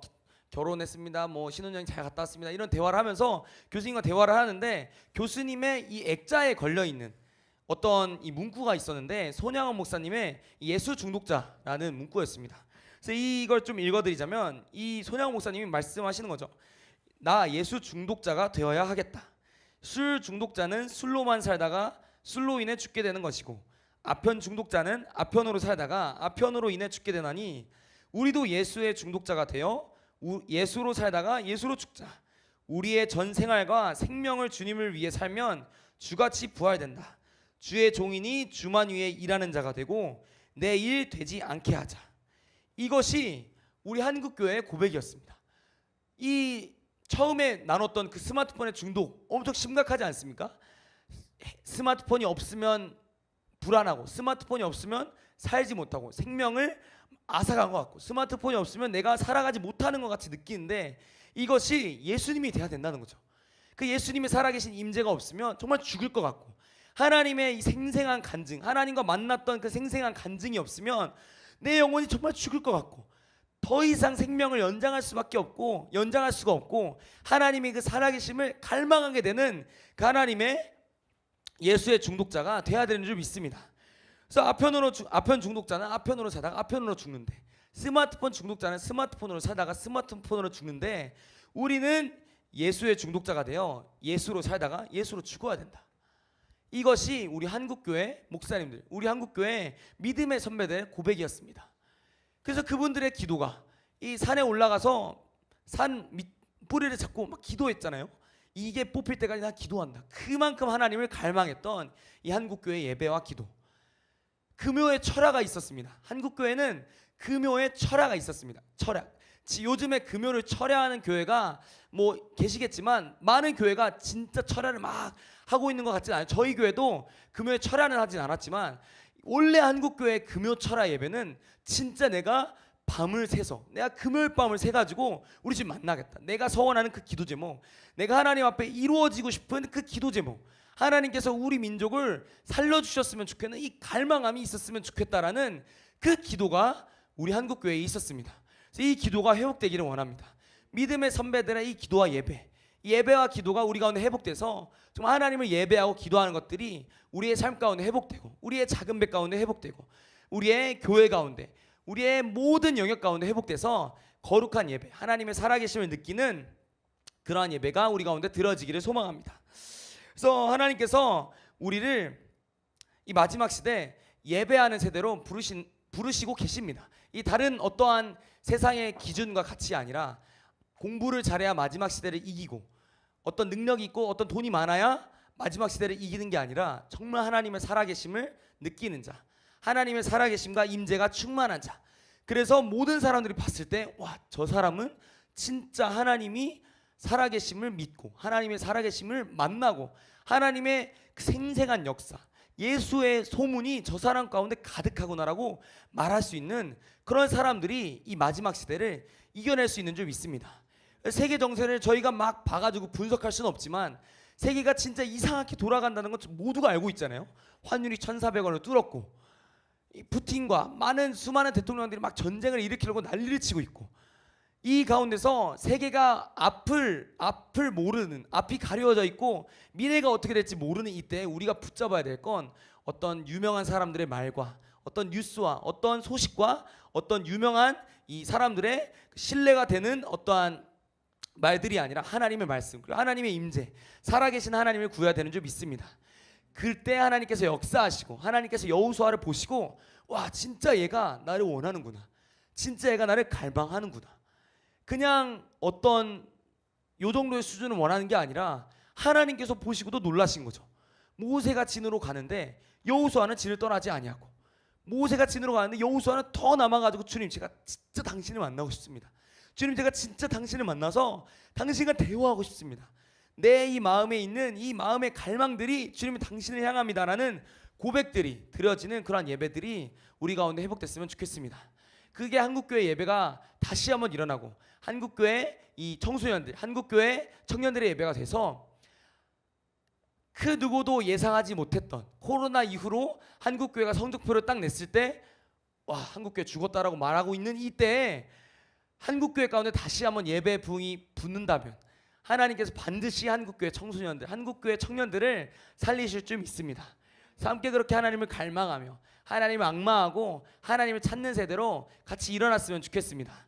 결혼했습니다, 뭐 신혼여행 잘 갔다 왔습니다, 이런 대화를 하면서 교수님과 대화를 하는데 교수님의 이 액자에 걸려 있는 어떤 이 문구가 있었는데 손양원 목사님의 예수 중독자라는 문구였습니다. 그래서 이걸 좀 읽어드리자면 이 손양원 목사님이 말씀하시는 거죠. 나 예수 중독자가 되어야 하겠다. 술 중독자는 술로만 살다가 술로 인해 죽게 되는 것이고 아편 중독자는 아편으로 살다가 아편으로 인해 죽게 되나니 우리도 예수의 중독자가 되어 예수로 살다가 예수로 죽자. 우리의 전 생활과 생명을 주님을 위해 살면 주같이 부활된다. 주의 종이니 주만 위에 일하는 자가 되고 내 일 되지 않게 하자. 이것이 우리 한국교회의 고백이었습니다. 이 처음에 나눴던 그 스마트폰의 중독 엄청 심각하지 않습니까? 스마트폰이 없으면 불안하고 스마트폰이 없으면 살지 못하고 생명을 앗아간 것 같고 스마트폰이 없으면 내가 살아가지 못하는 것 같이 느끼는데 이것이 예수님이 돼야 된다는 거죠. 그 예수님이 살아계신 임재가 없으면 정말 죽을 것 같고 하나님의 이 생생한 간증, 하나님과 만났던 그 생생한 간증이 없으면 내 영혼이 정말 죽을 것 같고 더 이상 생명을 연장할 수밖에 없고 연장할 수가 없고 하나님의 그 살아계심을 갈망하게 되는 그 하나님의 예수의 중독자가 돼야 되는 줄 믿습니다. 그래서 아편 중독자는 아편으로 살다가 아편으로 죽는데 스마트폰 중독자는 스마트폰으로 살다가 스마트폰으로 죽는데 우리는 예수의 중독자가 되어 예수로 살다가 예수로 죽어야 된다. 이것이 우리 한국교회 목사님들, 우리 한국교회 믿음의 선배들의 고백이었습니다. 그래서 그분들의 기도가 이 산에 올라가서 산 밑 뿌리를 잡고 막 기도했잖아요. 이게 뽑힐 때까지 나 기도한다. 그만큼 하나님을 갈망했던 이 한국교회 예배와 기도. 금요의 철야가 있었습니다. 한국교회는 금요의 철야가 있었습니다. 철야. 요즘에 금요를 철야하는 교회가 뭐 계시겠지만 많은 교회가 진짜 철야를 막 하고 있는 것 같지는 않아요. 저희 교회도 금요에 철야는 하진 않았지만 원래 한국교회 금요 철야 예배는 진짜 내가 밤을 새서 내가 금요일 밤을 새가지고 우리 집 만나겠다. 내가 서원하는 그 기도 제목, 내가 하나님 앞에 이루어지고 싶은 그 기도 제목, 하나님께서 우리 민족을 살려주셨으면 좋겠는 이 갈망함이 있었으면 좋겠다라는 그 기도가 우리 한국교회에 있었습니다. 그래서 이 기도가 회복되기를 원합니다. 믿음의 선배들의 이 기도와 예배, 이 예배와 기도가 우리 가운데 회복돼서 정말 하나님을 예배하고 기도하는 것들이 우리의 삶 가운데 회복되고, 우리의 작은 배 가운데 회복되고, 우리의 교회 가운데, 우리의 모든 영역 가운데 회복돼서 거룩한 예배, 하나님의 살아계심을 느끼는 그러한 예배가 우리 가운데 드러지기를 소망합니다. 그래서 하나님께서 우리를 이 마지막 시대 예배하는 세대로 부르시고 계십니다. 이 다른 어떠한 세상의 기준과 같이 아니라 공부를 잘해야 마지막 시대를 이기고, 어떤 능력이 있고 어떤 돈이 많아야 마지막 시대를 이기는 게 아니라 정말 하나님의 살아계심을 느끼는 자, 하나님의 살아계심과 임재가 충만한 자. 그래서 모든 사람들이 봤을 때 와, 저 사람은 진짜 하나님이 살아계심을 믿고 하나님의 살아계심을 만나고 하나님의 그 생생한 역사, 예수의 소문이 저 사람 가운데 가득하구나라고 말할 수 있는 그런 사람들이 이 마지막 시대를 이겨낼 수 있는 줄 믿습니다. 세계 정세를 저희가 막 봐가지고 분석할 수는 없지만 세계가 진짜 이상하게 돌아간다는 건 모두가 알고 있잖아요. 환율이 1,400원을 뚫었고, 이 푸틴과 수많은 대통령들이 막 전쟁을 일으키려고 난리를 치고 있고, 이 가운데서 세계가 앞이 가려져 있고 미래가 어떻게 될지 모르는 이때 우리가 붙잡아야 될 건 어떤 유명한 사람들의 말과 어떤 뉴스와 어떤 소식과 어떤 유명한 이 사람들의 신뢰가 되는 어떠한 말들이 아니라 하나님의 말씀, 그리고 하나님의 임재, 살아계신 하나님을 구해야 되는 줄 믿습니다. 그때 하나님께서 역사하시고 하나님께서 여호수아를 보시고 와, 진짜 얘가 나를 원하는구나, 진짜 얘가 나를 갈망하는구나, 그냥 어떤 요 정도의 수준을 원하는 게 아니라 하나님께서 보시고도 놀라신 거죠. 모세가 진으로 가는데 여호수아는 진을 떠나지 아니하고, 모세가 진으로 가는데 여호수아는 더 남아가지고 주님, 제가 진짜 당신을 만나고 싶습니다. 주님, 제가 진짜 당신을 만나서 당신과 대화하고 싶습니다. 내 이 마음에 있는 이 마음의 갈망들이 주님, 당신을 향합니다라는 고백들이 드려지는 그러한 예배들이 우리 가운데 회복됐으면 좋겠습니다. 그게 한국교회 예배가 다시 한번 일어나고 한국교회 이 청소년들, 한국교회 청년들의 예배가 돼서 그 누구도 예상하지 못했던 코로나 이후로 한국교회가 성적표를 딱 냈을 때 와, 한국교회 죽었다라고 말하고 있는 이때에 한국교회 가운데 다시 한번 예배 부흥이 붙는다면 하나님께서 반드시 한국교회 청소년들, 한국교회 청년들을 살리실 줄 믿습니다. 그래서 함께 그렇게 하나님을 갈망하며 하나님을 앙망하고 하나님을 찾는 세대로 같이 일어났으면 좋겠습니다.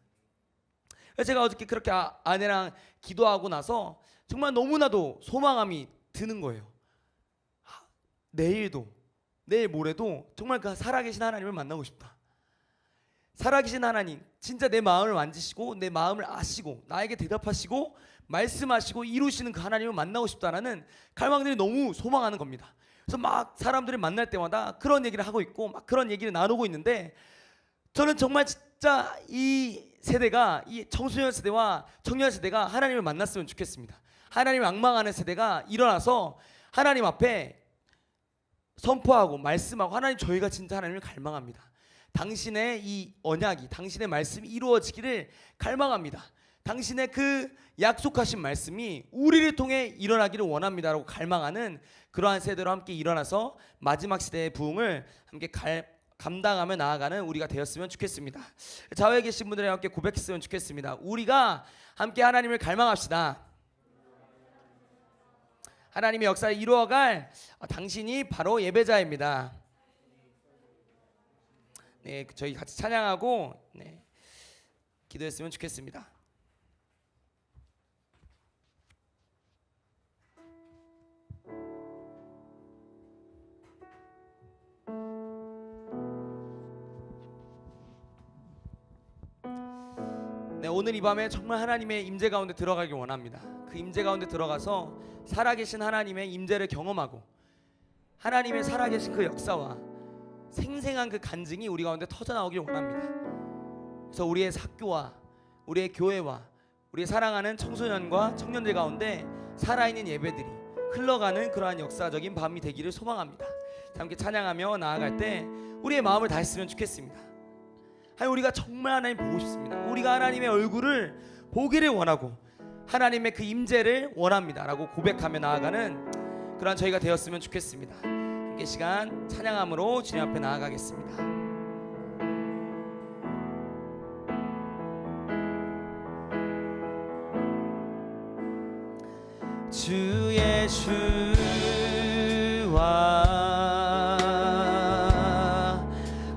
제가 어저께 그렇게 아내랑 기도하고 나서 정말 너무나도 소망감이 드는 거예요. 내일 모레도 정말 그 살아계신 하나님을 만나고 싶다. 살아계신 하나님, 진짜 내 마음을 만지시고 내 마음을 아시고 나에게 대답하시고 말씀하시고 이루시는 그 하나님을 만나고 싶다라는 갈망들이 너무 소망하는 겁니다. 그래서 막 사람들을 만날 때마다 그런 얘기를 하고 있고 막 그런 얘기를 나누고 있는데, 저는 정말 진짜 이 세대가, 이 청소년 세대와 청년 세대가 하나님을 만났으면 좋겠습니다. 하나님을 앙망하는 세대가 일어나서 하나님 앞에 선포하고 말씀하고, 하나님, 저희가 진짜 하나님을 갈망합니다. 당신의 이 언약이, 당신의 말씀이 이루어지기를 갈망합니다. 당신의 그 약속하신 말씀이 우리를 통해 일어나기를 원합니다라고 갈망하는 그러한 세대로 함께 일어나서 마지막 시대의 부흥을 함께 감당하며 나아가는 우리가 되었으면 좋겠습니다. 좌우에 계신 분들과 함께 고백했으면 좋겠습니다. 우리가 함께 하나님을 갈망합시다. 하나님의 역사를 이루어갈 당신이 바로 예배자입니다. 네, 저희 같이 찬양하고 기도했으면 좋겠습니다. 네, 오늘 이 밤에 정말 하나님의 임재 가운데 들어가길 원합니다. 그 임재 가운데 들어가서 살아계신 하나님의 임재를 경험하고 하나님의 살아계신 그 역사와 생생한 그 간증이 우리 가운데 터져나오길 원합니다. 그래서 우리의 학교와 우리의 교회와 우리의 사랑하는 청소년과 청년들 가운데 살아있는 예배들이 흘러가는 그러한 역사적인 밤이 되기를 소망합니다. 함께 찬양하며 나아갈 때 우리의 마음을 다했으면 좋겠습니다. 우리가 정말 하나님 보고 싶습니다. 우리가 하나님의 얼굴을 보기를 원하고 하나님의 그 임재를 원합니다 라고 고백하며 나아가는 그러한 저희가 되었으면 좋겠습니다. 함께 시간 찬양함으로 주님 앞에 나아가겠습니다.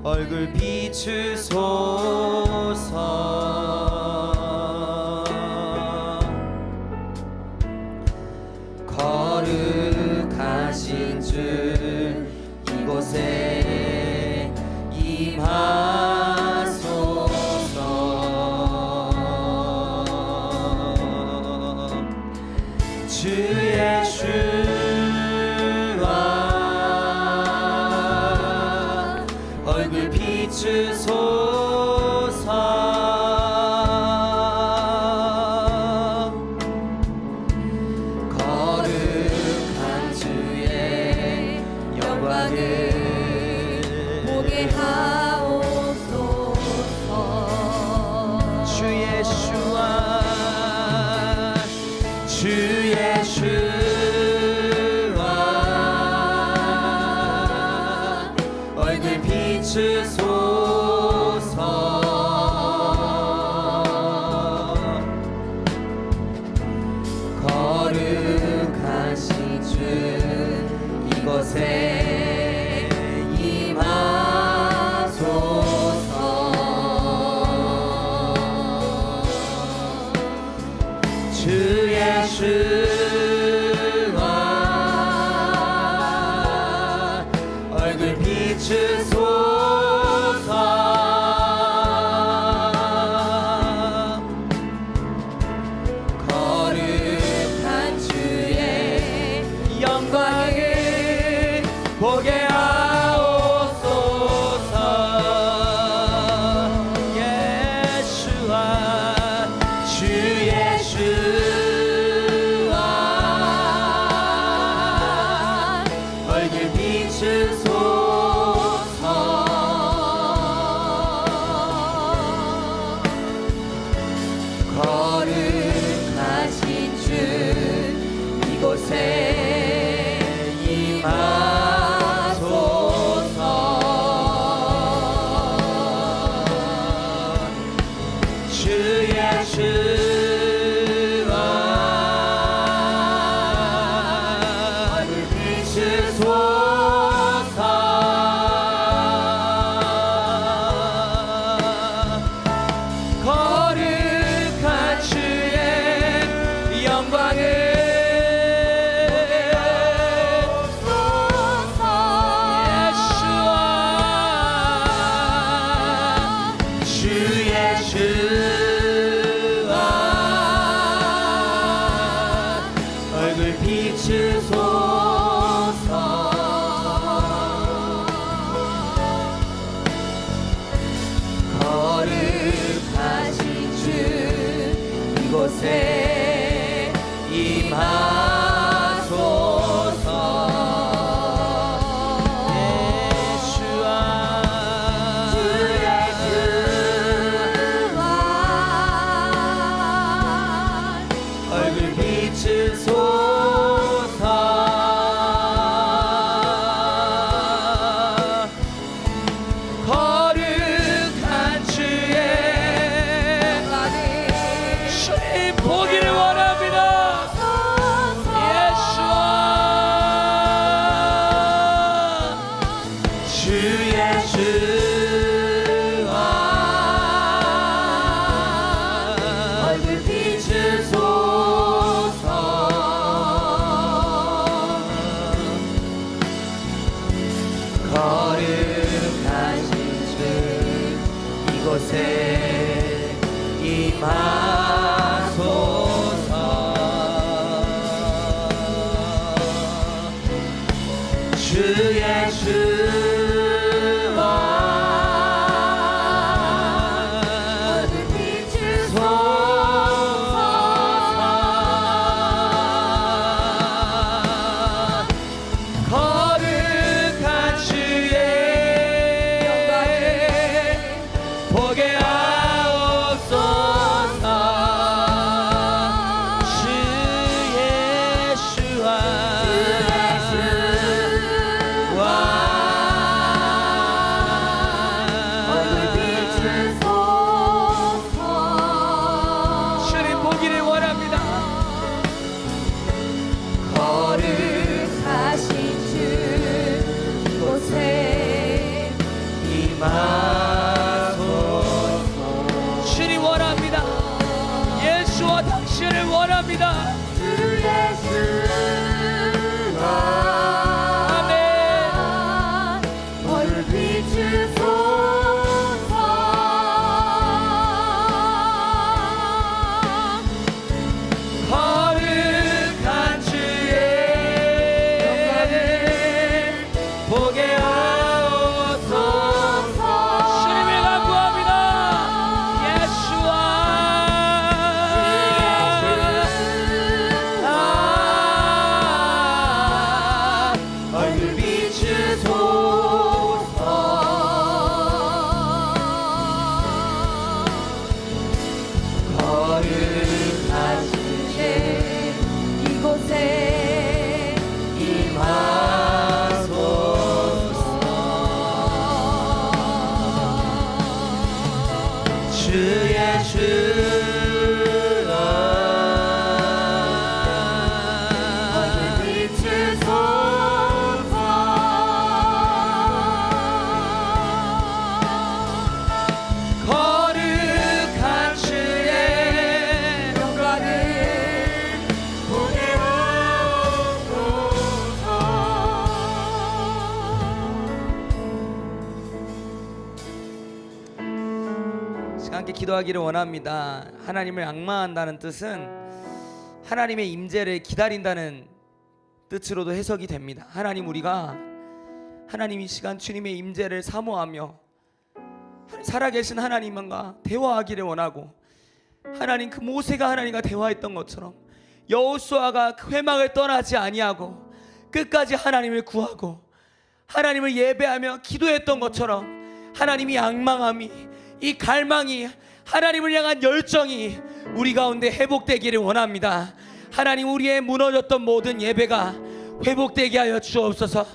얼굴 비추소서. 거룩하신 주 이곳에 임하소서. 주 예수와 얼굴 비추소서. 거룩한 주의 영광을
보게 하옵소서.
주 예수와 주 예수와 얼굴 비추소서. 거룩하신 주 이곳에 임하소서. 주 예수와 얼굴 비추소서. 거룩한 주의 영광을 보게 하옵소서. 예수와 주 예수와 얼굴 비추소서. 거룩하신 주 이곳에 임하소서. 주 예수와 얼굴 비추소서. 거룩한 주의 영광을 예수와 주 예수와 얼굴 비추소서. 거룩하신 주 이곳에 임하소서. 예수와
주 예수와
얼굴 비추소서. 거룩한 주의 주님 보기를 원합니다. 예수와 주 예수와 얼굴 비추소서. 거룩하신 주 이곳에 임하소서. 주 예수와 얼굴 비추소서. 거룩한 주의 영광을 보게 하옵소서.
주 예수
거룩한 주의
영광을 보게
함께 기도하기를 원합니다. 하나님을 앙망한다는 뜻은 하나님의 임재를 기다린다는 뜻으로도 해석이 됩니다. 우리가 하나님 이 시간 주님의 임재를 사모하며 살아계신 하나님과 대화하기를 원하고, 하나님 그 모세가 하나님과 대화했던 것처럼 여호수아가 그 회막을 떠나지 아니하고 끝까지 하나님을 구하고 하나님을 예배하며 기도했던 것처럼 하나님이 앙망함이, 이 갈망이, 하나님을 향한 열정이 우리 가운데 회복되기를 원합니다. 하나님, 우리의 무너졌던 모든 예배가 회복되게 하여 주옵소서.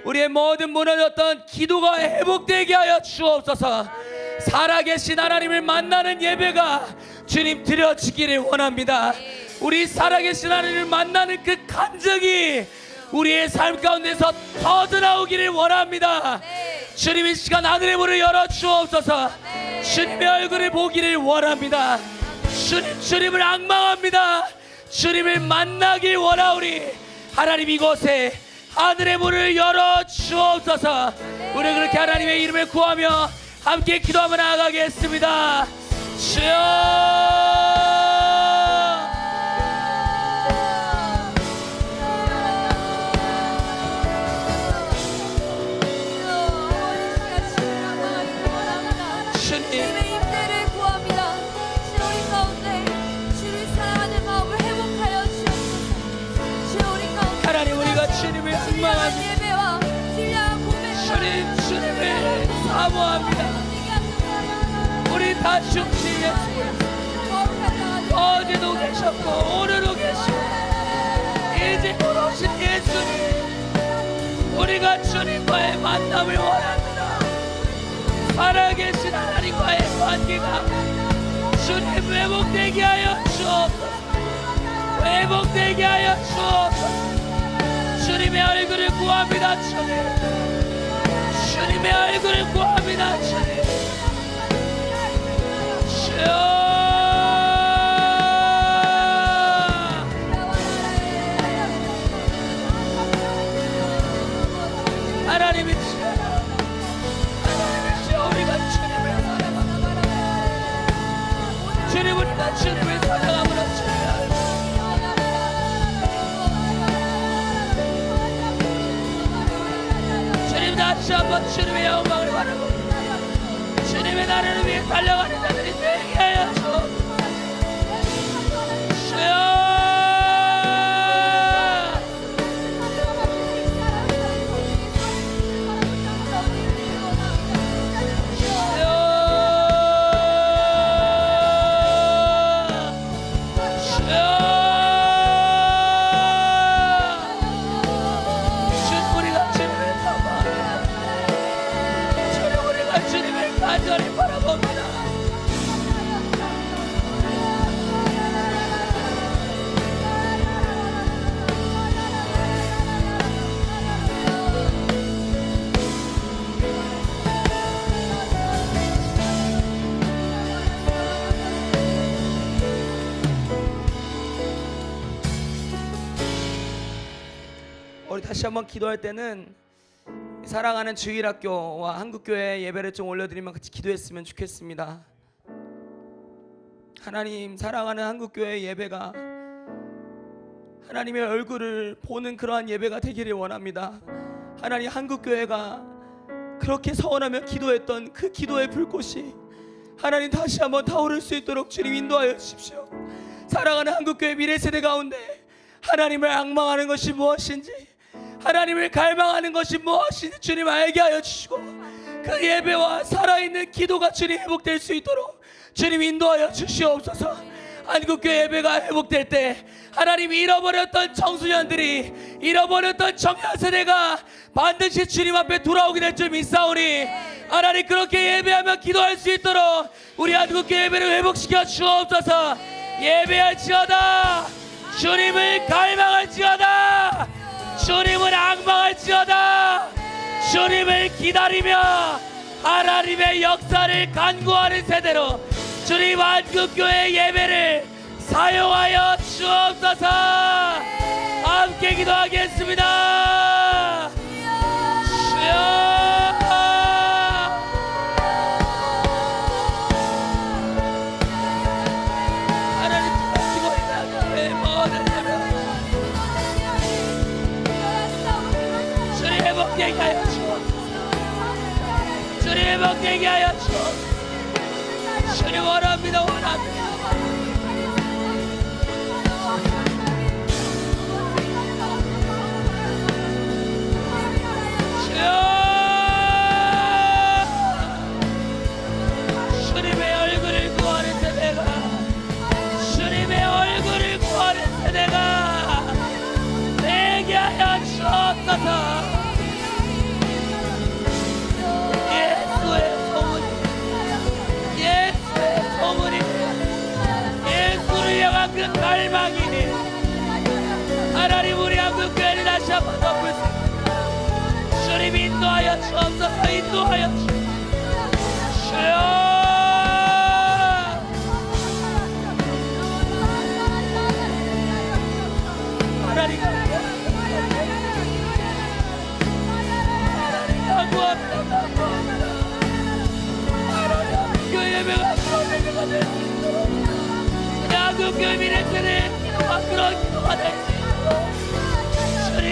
우리의 모든 무너졌던 기도가 회복되게 하여 주옵소서. 살아계신 하나님을 만나는 예배가 주님 드려지기를 원합니다. 우리 살아계신 하나님을 만나는 그 간증이 우리의 삶 가운데서 터져나오기를 원합니다. 주님, 이 시간 하늘의 문을 열어 주옵소서. 주님의 얼굴을 보기를 원합니다. 주님을 앙망합니다. 주님을 만나길 원하오니 하나님, 이곳에 하늘의 문을 열어 주옵소서. 우리 그렇게 하나님의 이름을 구하며 함께 기도하며 나아가겠습니다. 주여,
주님의 임재를 구합니다. 주 우리 가운데 주를 사랑하는 마음을 회복하여 주옵소서. 주 우리 가운데
하나님, 우리가 주님을 앙망합니다.
예배와 신뢰한 고백과
주님을 사모합니다. 우리 다 중시 예수, 어제도 계셨고 오늘도 계시고 이제 곧 오신 예수님, 우리가 주님과의 만남을 원합니다. 살아계신 하나님과의 관계가 주님 회복되게 하여 주옵소서. 회복되게 하여 주옵소서. 주님의 얼굴을 구합니다. 주님의 얼굴을 구합니다. 주여, 하나님의 우리가 주님을 사랑합니다. 주님, 우리가 주님을 사랑함으로 주님, 다시 한번 주님의 영광을 바라고 주님의 나라를 위해 달려가는 자들이 되게 하여 주옵소서. 주여, 간절히 바라봅니다. 우리 다시 한번 기도할 때는 사랑하는 주일학교와 한국교회 예배를 좀 올려드리면 같이 기도했으면 좋겠습니다. 하나님, 사랑하는 한국교회 예배가 하나님의 얼굴을 보는 그러한 예배가 되기를 원합니다. 하나님, 한국교회가 그렇게 서원하며 기도했던 그 기도의 불꽃이 하나님 다시 한번 타오를 수 있도록 주님 인도하여 주십시오. 사랑하는 한국교회 미래세대 가운데 하나님을 앙망하는 것이 무엇인지, 하나님을 갈망하는 것이 무엇인지 주님 알게 하여 주시고, 그 예배와 살아있는 기도가 주님 회복될 수 있도록 주님 인도하여 주시옵소서. 한국교회 예배가 회복될 때 하나님, 잃어버렸던 청소년들이, 잃어버렸던 청년세대가 반드시 주님 앞에 돌아오게 될 줄 믿사오니 하나님 그렇게 예배하며 기도할 수 있도록 우리 한국교회 예배를 회복시켜 주옵소서. 예배할지어다 주님을 갈망할지어다 주님을 앙망할지어다 주님을 기다리며 하나님의 역사를 간구하는 세대로 주님 한국교회 예배를 사용하여 주옵소서. 함께 기도하겠습니다. 주여 회복되게 하여 주옵소서. 주님 회복되게 하여 주옵소서. 주님 원합니다. 주님의 얼굴을 구하는 세대가 주님의 얼굴을 구하는 세대가 되게 하여 주옵소서. 예수를 향한 그 갈망이니 하나님 우리 한국교회를 다시 한번 덮을 수 있습니다. 주님 인도하여 주옵소서. 인도하여 주여 하나님 간구합니다. 예배가 예배가 될 수 있도록 한국교회 미래세대 기도가 그런 기도가 될 수 있도록 주님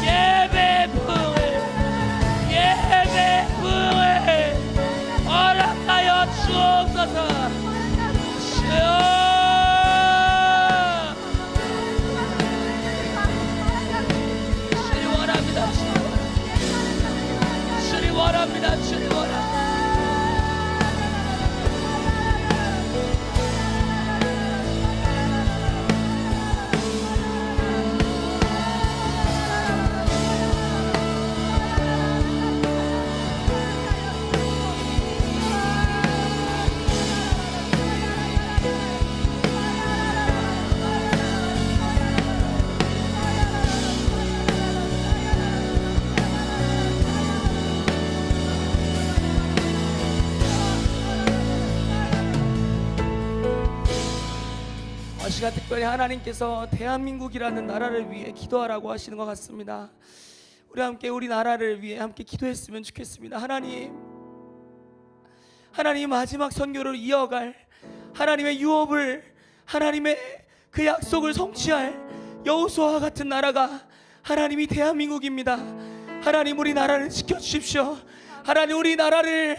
예배 부흥을 허락하여 주옵소서. 주여 주님 원합니다. 주님 원합니다. 주님 원합니다. 시간 특별히 하나님께서 대한민국이라는 나라를 위해 기도하라고 하시는 것 같습니다. 우리 함께 우리 나라를 위해 함께 기도했으면 좋겠습니다. 하나님 마지막 선교를 이어갈 하나님의 유업을 하나님의 그 약속을 성취할 여호수아와 같은 나라가 하나님이 대한민국입니다. 하나님 우리 나라를 지켜주십시오. 하나님 우리 나라를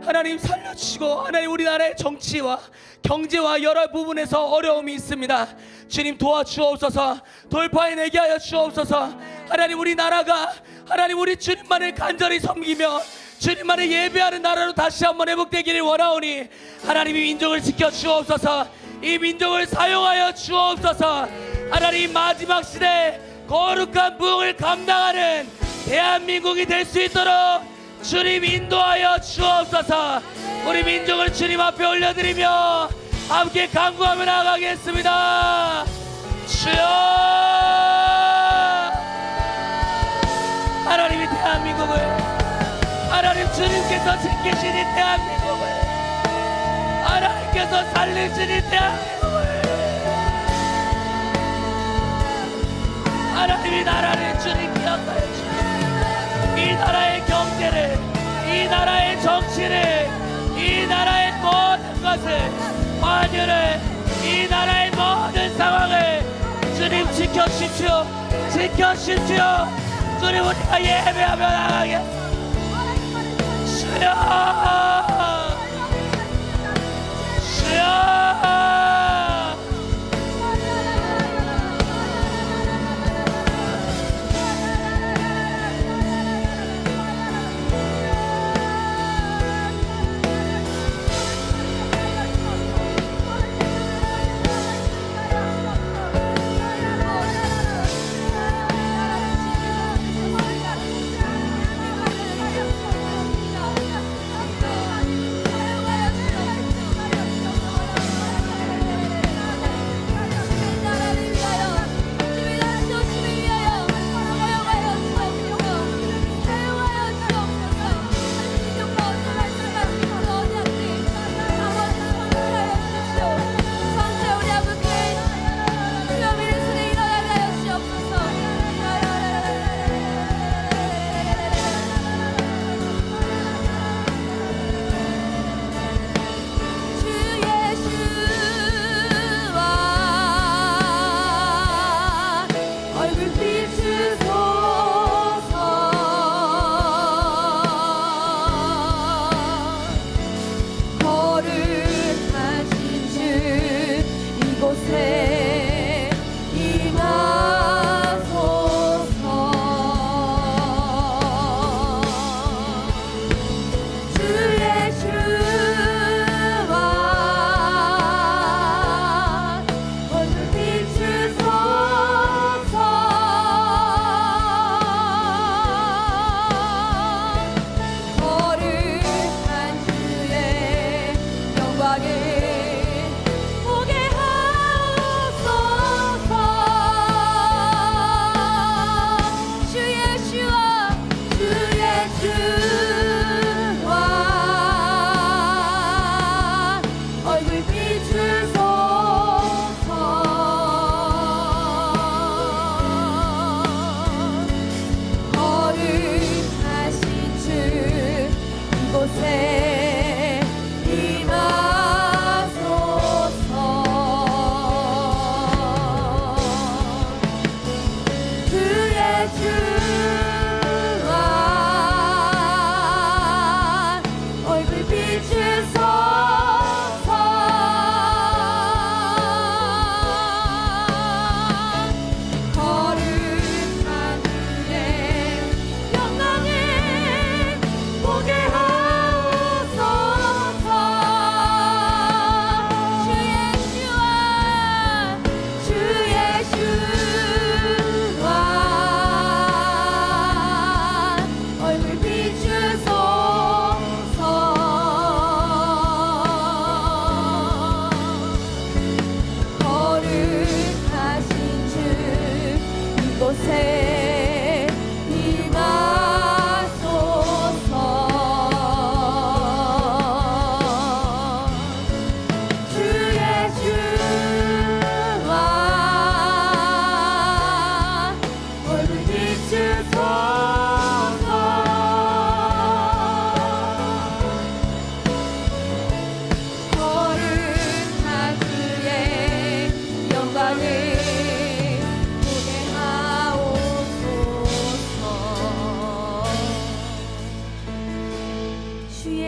하나님 살려주시고 하나님 우리나라의 정치와 경제와 여러 부분에서 어려움이 있습니다. 주님 도와주옵소서. 돌파해내게 하여 주옵소서. 하나님 우리 나라가 하나님 우리 주님만을 간절히 섬기며 주님만을 예배하는 나라로 다시 한번 회복되기를 원하오니 하나님이 민족을 지켜주옵소서. 이 민족을 사용하여 주옵소서. 하나님 마지막 시대 거룩한 부흥을 감당하는 대한민국이 될 수 있도록 주님 인도하여 주옵소서. 우리 민족을 주님 앞에 올려드리며 함께 간구하며 나아가겠습니다. 주여 하나님이 대한민국을 하나님 주님께서 지키시니 대한민국을 하나님께서 살리시니 대한민국을 하나님이 나라를 주님 기억하여 주시니 이 나라의 경제를 이 나라의 정치를 이 나라의 모든 것을 만유를 이 나라의 모든 상황을 주님 지켜주십시오. 지켜주십시오. 주님 우리가 예배하며 나가겠습니다. 주여 주여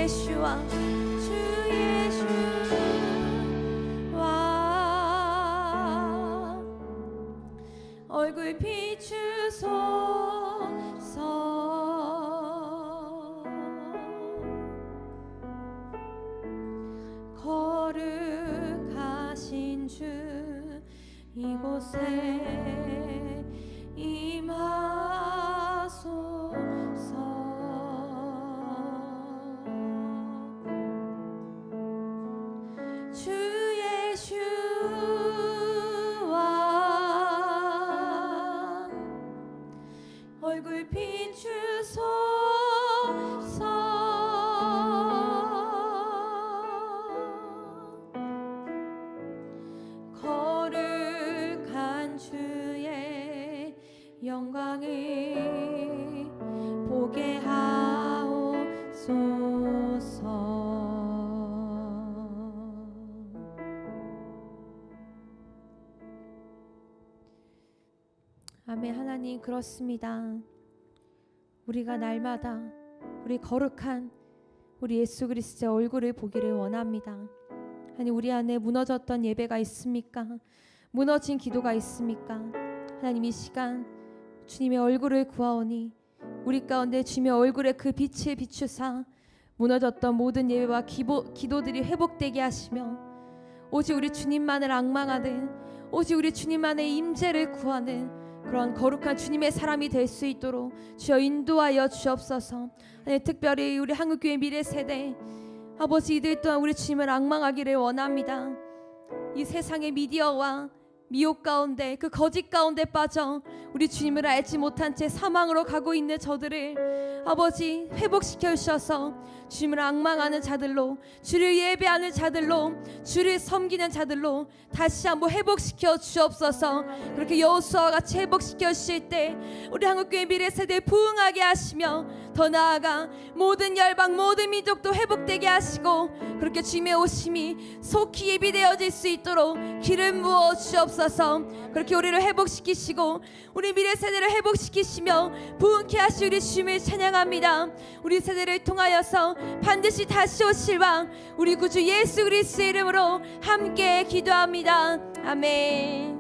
예수와 주 예수와 얼굴 비추소서 거룩하신 주 이곳에 임하소서 주 예수와 얼굴 비추소서 거룩한 주의 영광을 보게 하옵소서. 아멘. 하나님, 그렇습니다. 우리가 날마다 우리 거룩한 우리 예수 그리스도의 얼굴을 보기를 원합니다. 하나님, 우리 안에 무너졌던 예배가 있습니까? 무너진 기도가 있습니까? 하나님, 이 시간 주님의 얼굴을 구하오니 우리 가운데 주님의 얼굴에 그 빛을 비추사 무너졌던 모든 예배와 기도들이 회복되게 하시며 오직 우리 주님만을 앙망하는 오직 우리 주님만의 임재를 구하는 그런 거룩한 주님의 사람이 될 수 있도록 주여 인도하여 주옵소서. 특별히 우리 한국교회 미래 세대 아버지, 이들 또한 우리 주님을 앙망하기를 원합니다. 이 세상의 미디어와 미혹 가운데 그 거짓 가운데 빠져 우리 주님을 알지 못한 채 사망으로 가고 있는 저들을 아버지 회복시켜 주셔서 주님을 앙망하는 자들로, 주를 예배하는 자들로, 주를 섬기는 자들로 다시 한번 회복시켜 주옵소서. 그렇게 여호수아와 같이 회복시켜 주실 때 우리 한국교회 미래 세대에 부응하게 하시며 더 나아가 모든 열방 모든 민족도 회복되게 하시고 그렇게 주님의 오심이 속히 예비되어질 수 있도록 기름 부어 주옵소서. 그렇게 우리를 회복시키시고 우리 미래 세대를 회복시키시며 부흥케 하시 우리 주님을 찬양합니다. 우리 세대를 통하여서 반드시 다시 오실 왕 우리 구주 예수 그리스도의 이름으로 함께 기도합니다. 아멘.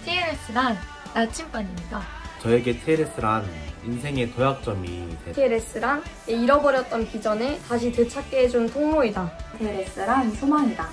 TLS란 나침반입니다.
저에게 TLS란 인생의 도약점이 됐습니다.
TLS란 잃어버렸던 비전을 다시 되찾게 해준 통로이다.
TLS란 소망이다.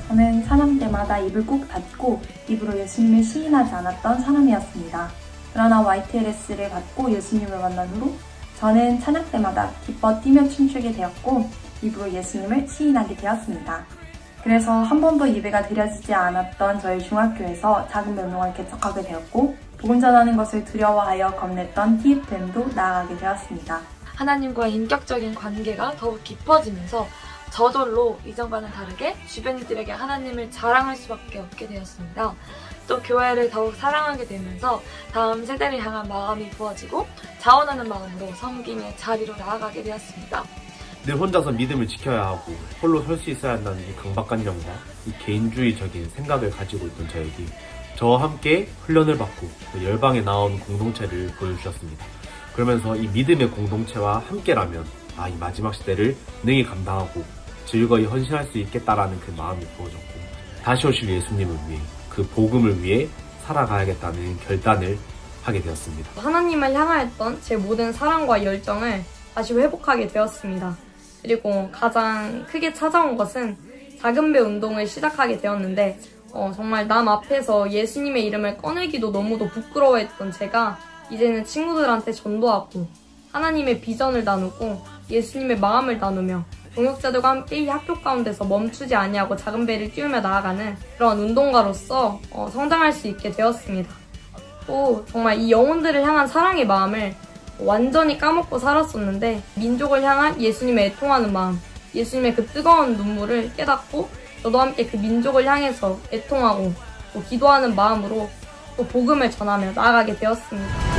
저는 찬양 때마다 입을 꼭 닫고 입으로 예수님을 시인하지 않았던 사람이었습니다. 그러나 YTLS를 받고 예수님을 만난 후로 저는 찬양 때마다 기뻐 뛰며 춤추게 되었고 입으로 예수님을 시인하게 되었습니다. 그래서 한 번도 예배가 드려지지 않았던 저희 중학교에서 작은 면목을 개척하게 되었고 복음 전하는 것을 두려워하여 겁냈던 TFM도 나아가게 되었습니다.
하나님과 인격적인 관계가 더욱 깊어지면서 저절로 이전과는 다르게 주변 이들에게 하나님을 자랑할 수밖에 없게 되었습니다. 또 교회를 더욱 사랑하게 되면서 다음 세대를 향한 마음이 부어지고 자원하는 마음으로 섬김의 자리로 나아가게 되었습니다.
늘 혼자서 믿음을 지켜야 하고 홀로 설 수 있어야 한다는 이 강박관념과 이 개인주의적인 생각을 가지고 있던 저에게 저와 함께 훈련을 받고 열방에 나온 공동체를 보여주셨습니다. 그러면서 이 믿음의 공동체와 함께라면 이 마지막 시대를 능히 감당하고 즐거이 헌신할 수 있겠다라는 그 마음이 부어졌고 다시 오실 예수님을 위해 그 복음을 위해 살아가야겠다는 결단을 하게 되었습니다.
하나님을 향하였던 제 모든 사랑과 열정을 다시 회복하게 되었습니다. 그리고 가장 크게 찾아온 것은 작은 배 운동을 시작하게 되었는데 정말 남 앞에서 예수님의 이름을 꺼내기도 너무도 부끄러워했던 제가 이제는 친구들한테 전도하고 하나님의 비전을 나누고 예수님의 마음을 나누며 동역자들과 함께 이 학교 가운데서 멈추지 아니하고 작은 배를 띄우며 나아가는 그런 운동가로서 성장할 수 있게 되었습니다. 또 정말 이 영혼들을 향한 사랑의 마음을 완전히 까먹고 살았었는데 민족을 향한 예수님의 애통하는 마음, 예수님의 그 뜨거운 눈물을 깨닫고 저도 함께 그 민족을 향해서 애통하고 또 기도하는 마음으로 또 복음을 전하며 나아가게 되었습니다.